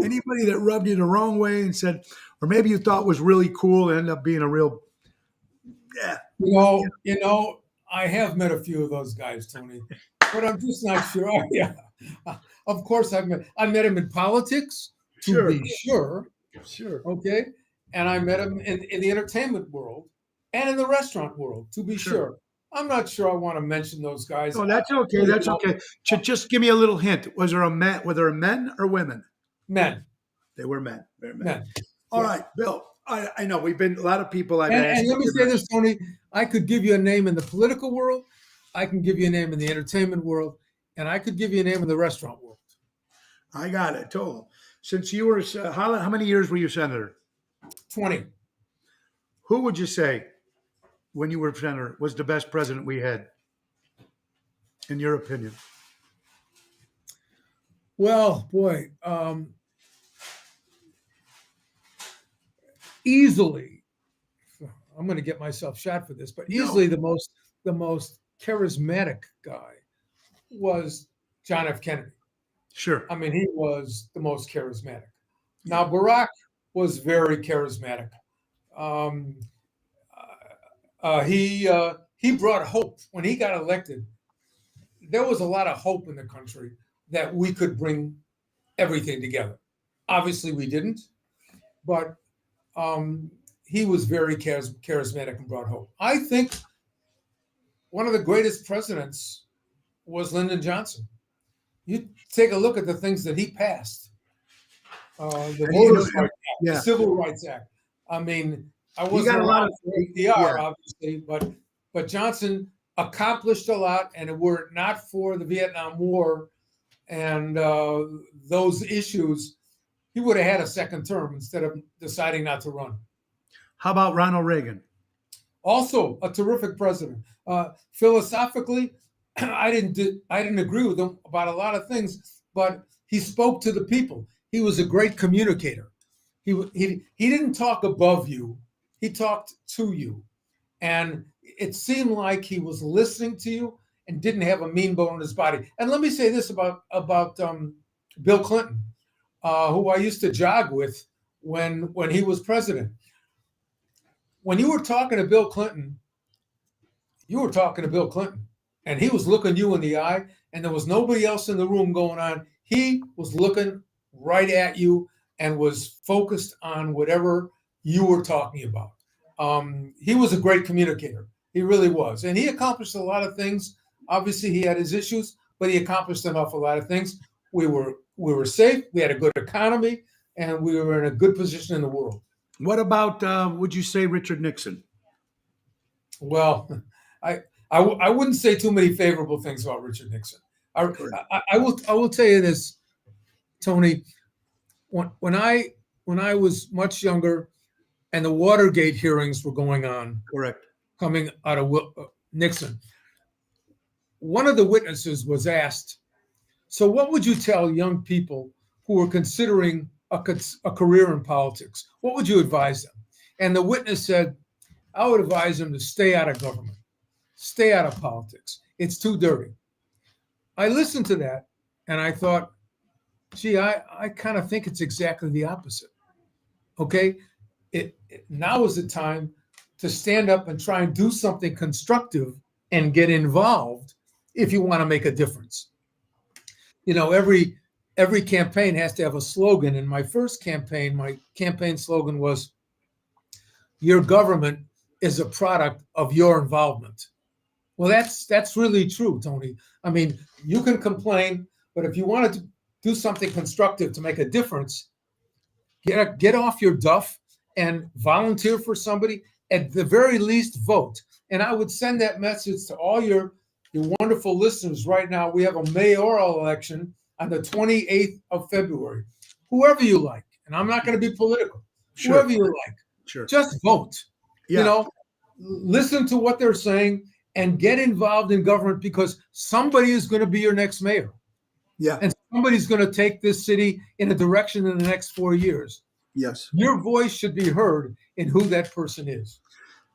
Anybody that rubbed you the wrong way and said, or maybe you thought was really cool and ended up being a real, yeah. You know, I have met a few of those guys, Tony, but I'm just not sure. Oh, yeah, of course I met him in politics, to be sure. Sure. Okay, and I met him in the entertainment world and in the restaurant world, to be sure. I'm not sure I want to mention those guys. Oh, that's okay. That's okay. Just give me a little hint. Was there men or women? Men. They were men. Men. All right, Bill. I know we've been a lot of people. And let me say this, Tony. I could give you a name in the political world. I can give you a name in the entertainment world, and I could give you a name in the restaurant world. I got it. Told him. Since you were, how many years were you senator? 20. Who would you say, when you were senator, was the best president we had, in your opinion? Well, boy, easily, I'm going to get myself shot for this, but easily the most charismatic guy was John F. Kennedy. Sure. I mean, he was the most charismatic. Now, Barack was very charismatic. He brought hope. When he got elected, there was a lot of hope in the country that we could bring everything together. Obviously, we didn't, but he was very charismatic and brought hope. I think one of the greatest presidents was Lyndon Johnson. You take a look at the things that he passed. The Voters' Rights Act, the Civil Rights Act. I mean, I wasn't around for FDR, obviously, but Johnson accomplished a lot, and were it not for the Vietnam War and those issues, he would have had a second term instead of deciding not to run. How about Ronald Reagan? Also a terrific president. Philosophically, I didn't agree with him about a lot of things, but he spoke to the people. He was a great communicator. He didn't talk above you. He talked to you, and it seemed like he was listening to you and didn't have a mean bone in his body. And let me say this about Bill Clinton, who I used to jog with when he was president. When you were talking to Bill Clinton, you were talking to Bill Clinton, and he was looking you in the eye, and there was nobody else in the room going on. He was looking right at you and was focused on whatever you were talking about. He was a great communicator. He really was, and he accomplished a lot of things. Obviously, he had his issues, but he accomplished an awful lot of things. We were safe. We had a good economy, and we were in a good position in the world. What about, would you say, Richard Nixon? Well, I wouldn't say too many favorable things about Richard Nixon. I will tell you this, Tony. When I was much younger, and the Watergate hearings were going on, Correct. coming out of Nixon, one of the witnesses was asked, "So, what would you tell young people who were considering a career in politics? What would you advise them?" And the witness said, "I would advise them to stay out of government, stay out of politics. It's too dirty." I listened to that and I thought, gee, I kind of think it's exactly the opposite. Okay. Now is the time to stand up and try and do something constructive and get involved if you want to make a difference. You know, every campaign has to have a slogan. In my first campaign, my campaign slogan was, "Your government is a product of your involvement." Well, that's really true, Tony. I mean, you can complain, but if you wanted to do something constructive to make a difference, get off your duff and volunteer for somebody. At the very least, vote. And I would send that message to all your wonderful listeners right now. We have a mayoral election on the 28th of February. Whoever you like, and I'm not going to be political. Sure. Whoever you like, Sure. just vote. Yeah. You know, listen to what they're saying and get involved in government, because somebody is going to be your next mayor. Yeah. And somebody's going to take this city in a direction in the next 4 years. Yes. Your voice should be heard in who that person is.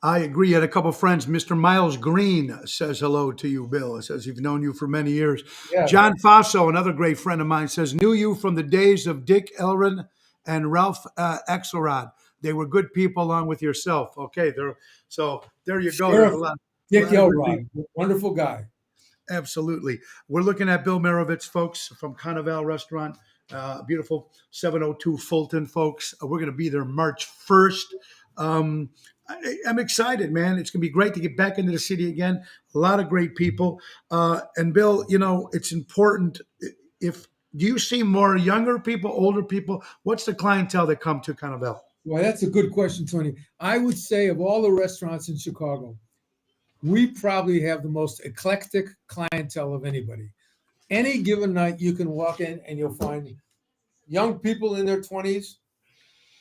I agree. I had a couple of friends. Mr. Miles Green says hello to you, Bill. It says he's known you for many years. Yeah. John Faso, another great friend of mine, says, knew you from the days of Dick Elrin and Ralph Axelrod. They were good people along with yourself. Okay. So there you go. Sheriff Dick lot of good Elrod, wonderful guy. Absolutely. We're looking at Bill Marovitz, folks, from Carnival Restaurant. Beautiful 702 Fulton, folks. We're going to be there March 1st. I'm excited, man. It's going to be great to get back into the city again. A lot of great people. And Bill, you know, it's important. Do you see more younger people, older people? What's the clientele that come to Carnival? Well, that's a good question, Tony. I would say of all the restaurants in Chicago, we probably have the most eclectic clientele of anybody. Any given night, you can walk in and you'll find young people in their 20s,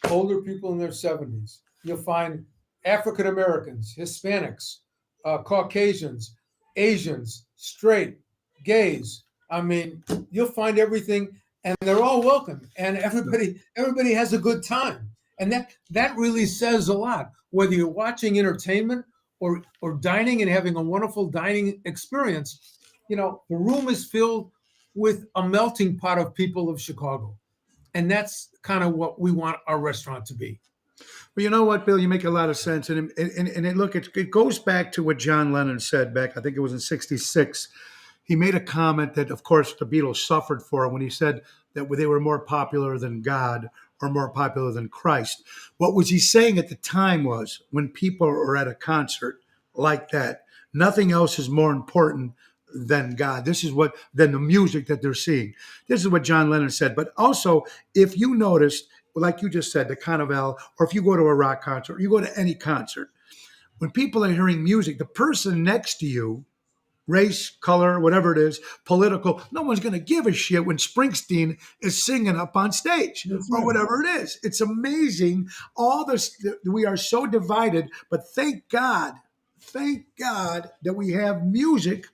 older people in their 70s. You'll find African Americans, Hispanics, Caucasians, Asians, straight, gays. I mean, you'll find everything, and they're all welcome, and everybody has a good time. And that really says a lot, whether you're watching entertainment or dining and having a wonderful dining experience. You know, the room is filled with a melting pot of people of Chicago. And that's kind of what we want our restaurant to be. Well, you know what, Bill? You make a lot of sense. And look, it goes back to what John Lennon said back, I think it was in 66. He made a comment that, of course, the Beatles suffered for when he said that they were more popular than God or more popular than Christ. What was he saying at the time was, when people are at a concert like that, nothing else is more important than God. Than the music that they're seeing. This is what John Lennon said. But also, if you noticed, like you just said, the Carnival, or if you go to a rock concert, or you go to any concert, when people are hearing music, the person next to you, race, color, whatever it is, political, no one's going to give a shit when Springsteen is singing up on stage. That's right. Or whatever it is. It's amazing. All this, we are so divided, but thank God that we have music.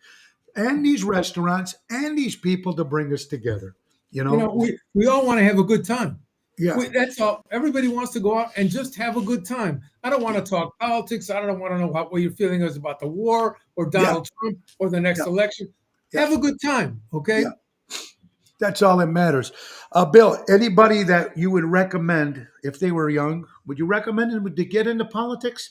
and these restaurants and these people to bring us together. You You know? know, we all want to have a good time. Yeah. That's all. Everybody wants to go out and just have a good time. I don't want to talk politics. I don't want to know what your feeling is about the war or Yeah. Donald Trump or the next Yeah. election. Yeah. Have a good time, okay? Yeah. That's all that matters. Bill, anybody that you would recommend if they were young, would you recommend them to get into politics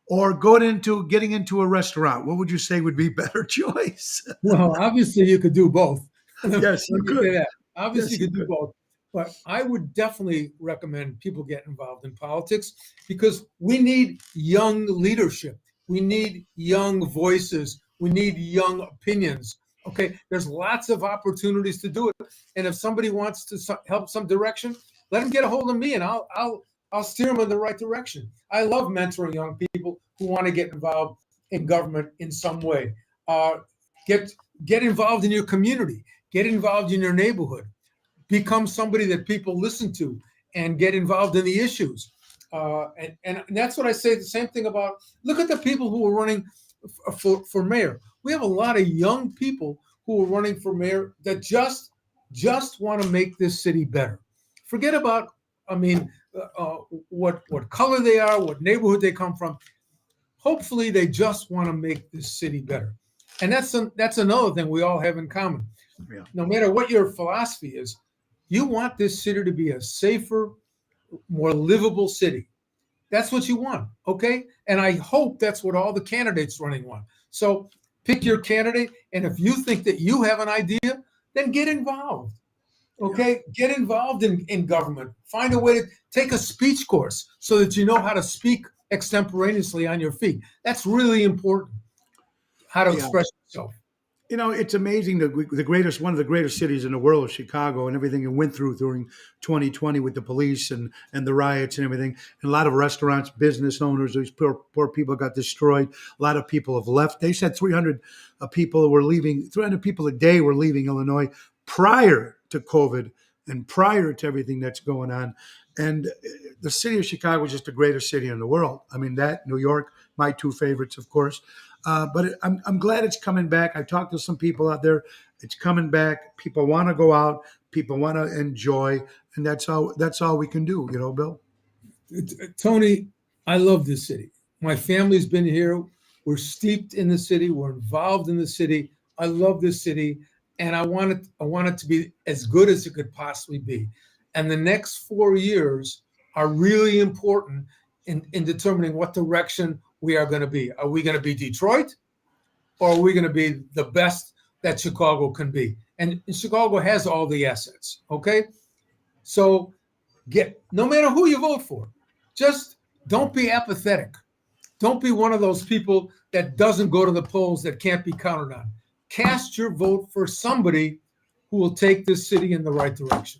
or getting into a restaurant? What would you say would be better choice? Well, obviously you could do both. Let Yes, you me say could. that. Obviously Yes, you you could do could. both. But I would definitely recommend people get involved in politics because we need young leadership. We need young voices. We need young opinions. Okay, there's lots of opportunities to do it. And if somebody wants to help some direction, let them get a hold of me, and I'll steer them in the right direction. I love mentoring young people who want to get involved in government in some way. Uh, get get involved in your community. Get involved in your neighborhood. Become somebody that people listen to and get involved in the issues. And that's what I say. The same thing about look at the people who are running for mayor. We have a lot of young people who are running for mayor that just want to make this city better. Forget about, I mean, what color they are, what neighborhood they come from. Hopefully, they just want to make this city better. And that's another thing we all have in common. Yeah. No matter what your philosophy is, you want this city to be a safer, more livable city. That's what you want, okay? And I hope that's what all the candidates running want. So pick your candidate, and if you think that you have an idea, then get involved. Okay, get involved in government. Find a way to take a speech course so that you know how to speak extemporaneously on your feet. That's really important. How to Yeah. express yourself. You know, it's amazing that one of the greatest cities in the world, Chicago, and everything it went through during 2020 with the police and the riots and everything. And a lot of restaurants, business owners, these poor people got destroyed. A lot of people have left. They said 300 people were leaving. 300 people a day were leaving Illinois prior to COVID and prior to everything that's going on. And the city of Chicago is just the greatest city in the world. I mean, that, New York, my two favorites, of course. I'm glad it's coming back. I talked to some people out there. It's coming back. People want to go out. People want to enjoy, and that's all we can do, Bill. Tony, I love this city. My family's been here. We're steeped in the city. We're involved in the city. I love this city, and I want it to be as good as it could possibly be. And the next 4 years are really important in determining what direction we are going to be. Are we going to be Detroit, or are we going to be the best that Chicago can be? And Chicago has all the assets. Okay, so no matter who you vote for, just don't be apathetic. Don't be one of those people that doesn't go to the polls, that can't be counted on. Cast your vote for somebody who will take this city in the right direction.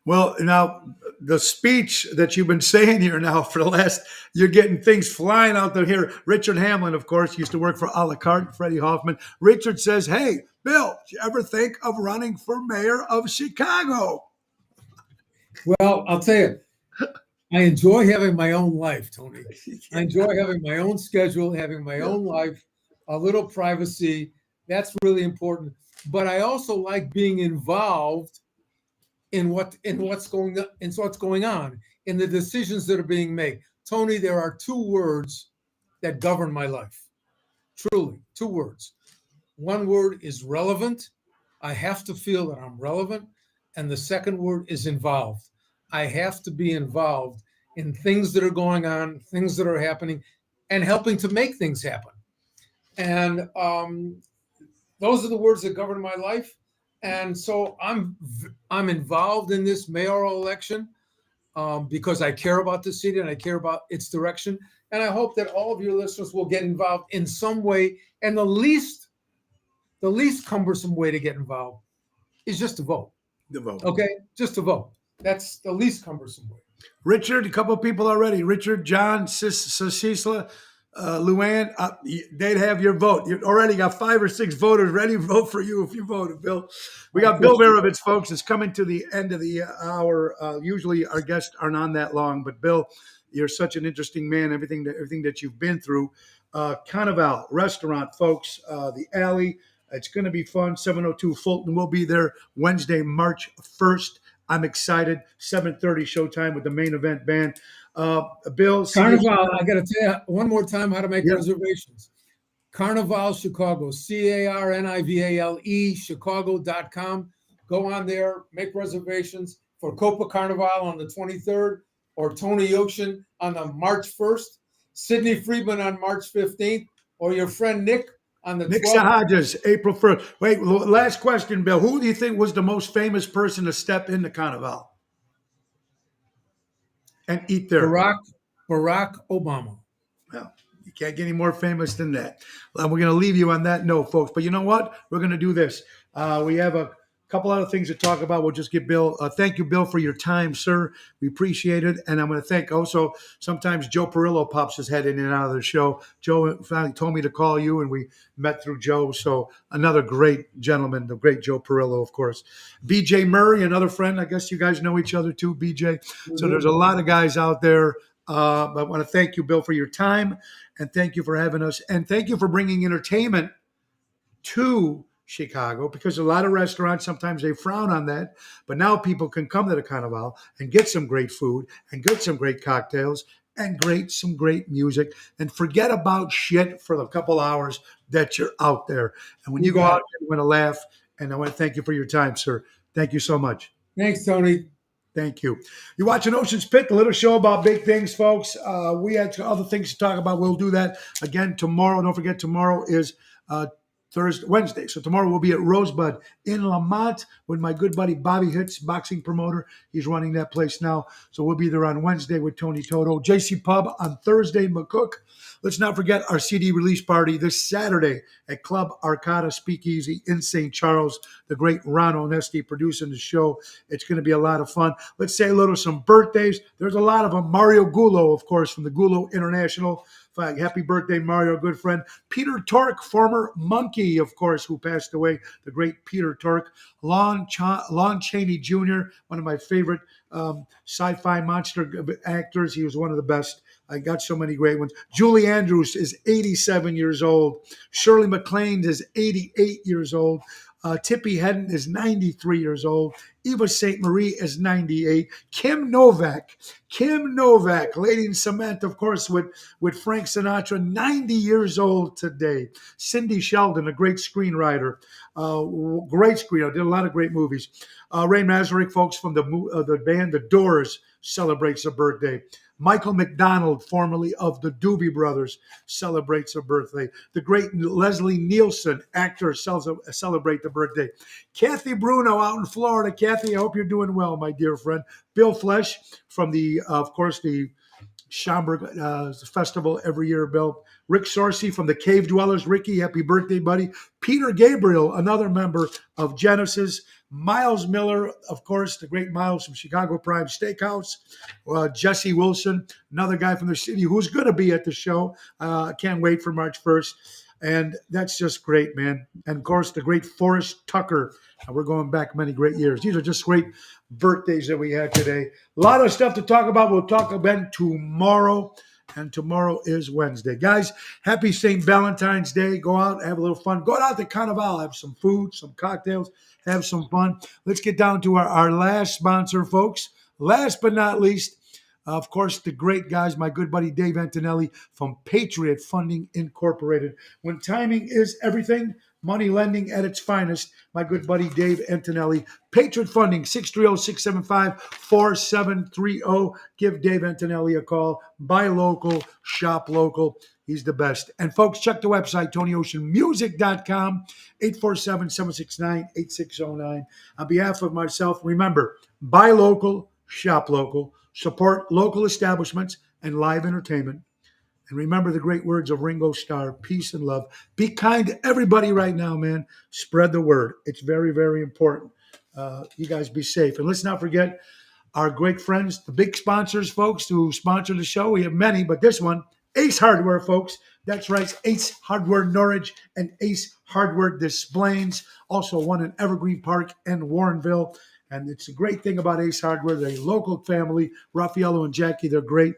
Well, now the speech that you've been saying here now for the last, you're getting things flying out there here. Richard Hamlin, of course, used to work for a la carte, Freddie Hoffman. Richard says, "Hey, Bill, did you ever think of running for mayor of Chicago?" Well, I'll tell you, I enjoy having my own life, Tony. I enjoy having my own schedule, having my own life, a little privacy. That's really important. But I also like being involved in what's going on, in the decisions that are being made. Tony, there are two words that govern my life. Truly, two words. One word is relevant. I have to feel that I'm relevant. And the second word is involved. I have to be involved in things that are going on, things that are happening, and helping to make things happen. And those are the words that govern my life. And so I'm involved in this mayoral election because I care about the city and I care about its direction. And I hope that all of your listeners will get involved in some way. And the least cumbersome way to get involved is just to vote. The vote. Okay, just to vote. That's the least cumbersome way. Richard, a couple of people already. Richard, John, Cecila, Luann, they'd have your vote. You already got 5 or 6 voters ready to vote for you if you voted, Bill. We got Bill Marovitz, folks. It's coming to the end of the hour. Usually our guests are not that long, but Bill, you're such an interesting man. Everything that you've been through. Carnival restaurant, folks. The Alley. It's going to be fun. 702 Fulton will be there Wednesday, March 1st. I'm excited. 7:30 showtime with the main event band. Bill, Carnival, I got to tell you one more time how to make Yeah. reservations. Carnival Chicago, CARNIVALE, Chicago.com. Go on there, make reservations for Copa Carnival on the 23rd or Tony Ocean on the March 1st, Sidney Friedman on March 15th, or your friend Nick on the Nick 12th. Sahajas, April 1st. Wait, last question, Bill. Who do you think was the most famous person to step into Carnival and eat there? Barack Obama. Well, you can't get any more famous than that. Well, we're going to leave you on that note, folks. But you know what? We're going to do this. We have a couple other things to talk about. We'll just get Bill. Thank you, Bill, for your time, sir. We appreciate it. And I'm going to thank also, sometimes Joe Perillo pops his head in and out of the show. Joe finally told me to call you, and we met through Joe. So another great gentleman, the great Joe Perillo, of course. BJ Murray, another friend. I guess you guys know each other too, BJ. Mm-hmm. So there's a lot of guys out there. But I want to thank you, Bill, for your time, and thank you for having us, and thank you for bringing entertainment to Chicago, because a lot of restaurants, sometimes they frown on that, but now people can come to the Carnival and get some great food and get some great cocktails and some great music, and forget about shit for the couple hours that you're out there. And when you go out, you're going to laugh. And I want to thank you for your time, sir. Thank you so much. Thanks, Tony. Thank you. You're watching Ocean's Pit, the little show about big things, folks. We had other things to talk about. We'll do that again tomorrow. Don't forget, tomorrow is Wednesday. So tomorrow we'll be at Rosebud in Lamont with my good buddy Bobby Hitz, boxing promoter. He's running that place now. So we'll be there on Wednesday with Tony Toto. JC Pub on Thursday, McCook. Let's not forget our CD release party this Saturday at Club Arcada Speakeasy in St. Charles. The great Ron Onesti producing the show. It's going to be a lot of fun. Let's say some birthdays. There's a lot of them. Mario Gullo, of course, from the Gullo International. Happy birthday, Mario, good friend. Peter Tork, former Monkey, of course, who passed away, the great Peter Tork. Lon Chaney Jr., one of my favorite sci-fi monster actors. He was one of the best. I got so many great ones. Julie Andrews is 87 years old. Shirley MacLaine is 88 years old. Tippi Hedden is 93 years old. Eva St. Marie is 98. Kim Novak, Lady in Cement, of course, with Frank Sinatra, 90 years old today. Cindy Sheldon, a great screenwriter, did a lot of great movies. Ray Manzarek, folks, from the band The Doors, celebrates a birthday. Michael McDonald, formerly of the Doobie Brothers, celebrates a birthday. The great Leslie Nielsen, actor, celebrate the birthday. Kathy Bruno out in Florida. Kathy, I hope you're doing well, my dear friend. Bill Flesh from the Schaumburg festival every year, Bill. Rick Sorcy from the Cave Dwellers. Ricky, happy birthday, buddy. Peter Gabriel, another member of Genesis. Miles Miller, of course, the great Miles from Chicago Prime Steakhouse. Jesse Wilson, another guy from the city who's going to be at the show. Can't wait for March 1st. And that's just great, man. And, of course, the great Forrest Tucker. We're going back many great years. These are just great birthdays that we had today. A lot of stuff to talk about. We'll talk about tomorrow. And tomorrow is Wednesday. Guys, happy St. Valentine's Day. Go out, have a little fun. Go out to Carnival, have some food, some cocktails, have some fun. Let's get down to our last sponsor, folks. Last but not least, of course, the great guys, my good buddy Dave Antonelli from Patriot Funding Incorporated. When timing is everything, money lending at its finest, my good buddy Dave Antonelli. Patriot Funding, 630-675-4730. Give Dave Antonelli a call. Buy local, shop local. He's the best. And folks, check the website, TonyOceanMusic.com, 847-769-8609. On behalf of myself, remember, buy local, shop local, support local establishments and live entertainment. And remember the great words of Ringo Starr, peace and love. Be kind to everybody right now, man. Spread the word. It's very, very important. You guys be safe. And let's not forget our great friends, the big sponsors, folks, who sponsor the show. We have many, but this one, Ace Hardware, folks. That's right, Ace Hardware Norwich and Ace Hardware Des Plaines. Also one in Evergreen Park and Warrenville. And it's a great thing about Ace Hardware. They're a local family. Raffaello and Jackie, they're great.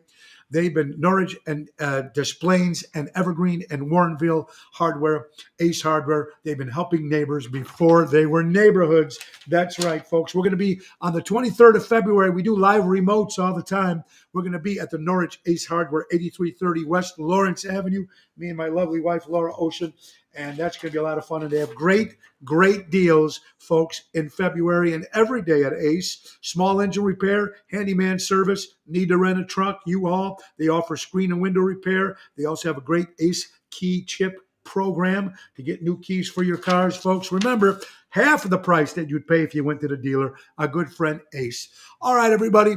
They've been Norwich and Des Plaines and Evergreen and Warrenville Hardware, Ace Hardware. They've been helping neighbors before they were neighborhoods. That's right, folks. We're going to be on the 23rd of February. We do live remotes all the time. We're going to be at the Norwich Ace Hardware, 8330 West Lawrence Avenue. Me and my lovely wife, Laura Ocean. And that's going to be a lot of fun. And they have great, great deals, folks, in February and every day at Ace. Small engine repair, handyman service, need to rent a truck, U-Haul. They offer screen and window repair. They also have a great Ace key chip program to get new keys for your cars, folks. Remember, half of the price that you'd pay if you went to the dealer. Our good friend Ace. All right, everybody.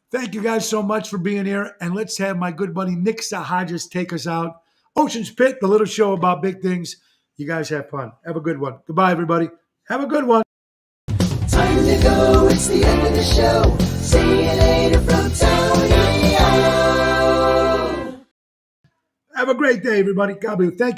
Thank you guys so much for being here. And let's have my good buddy Nick Sahajas take us out. Ocean's Pit, the little show about big things. You guys have fun. Have a good one. Goodbye, everybody. Have a good one. Time to go. It's the end of the show. See you later from Tony O. Have a great day, everybody. God bless. Thank you.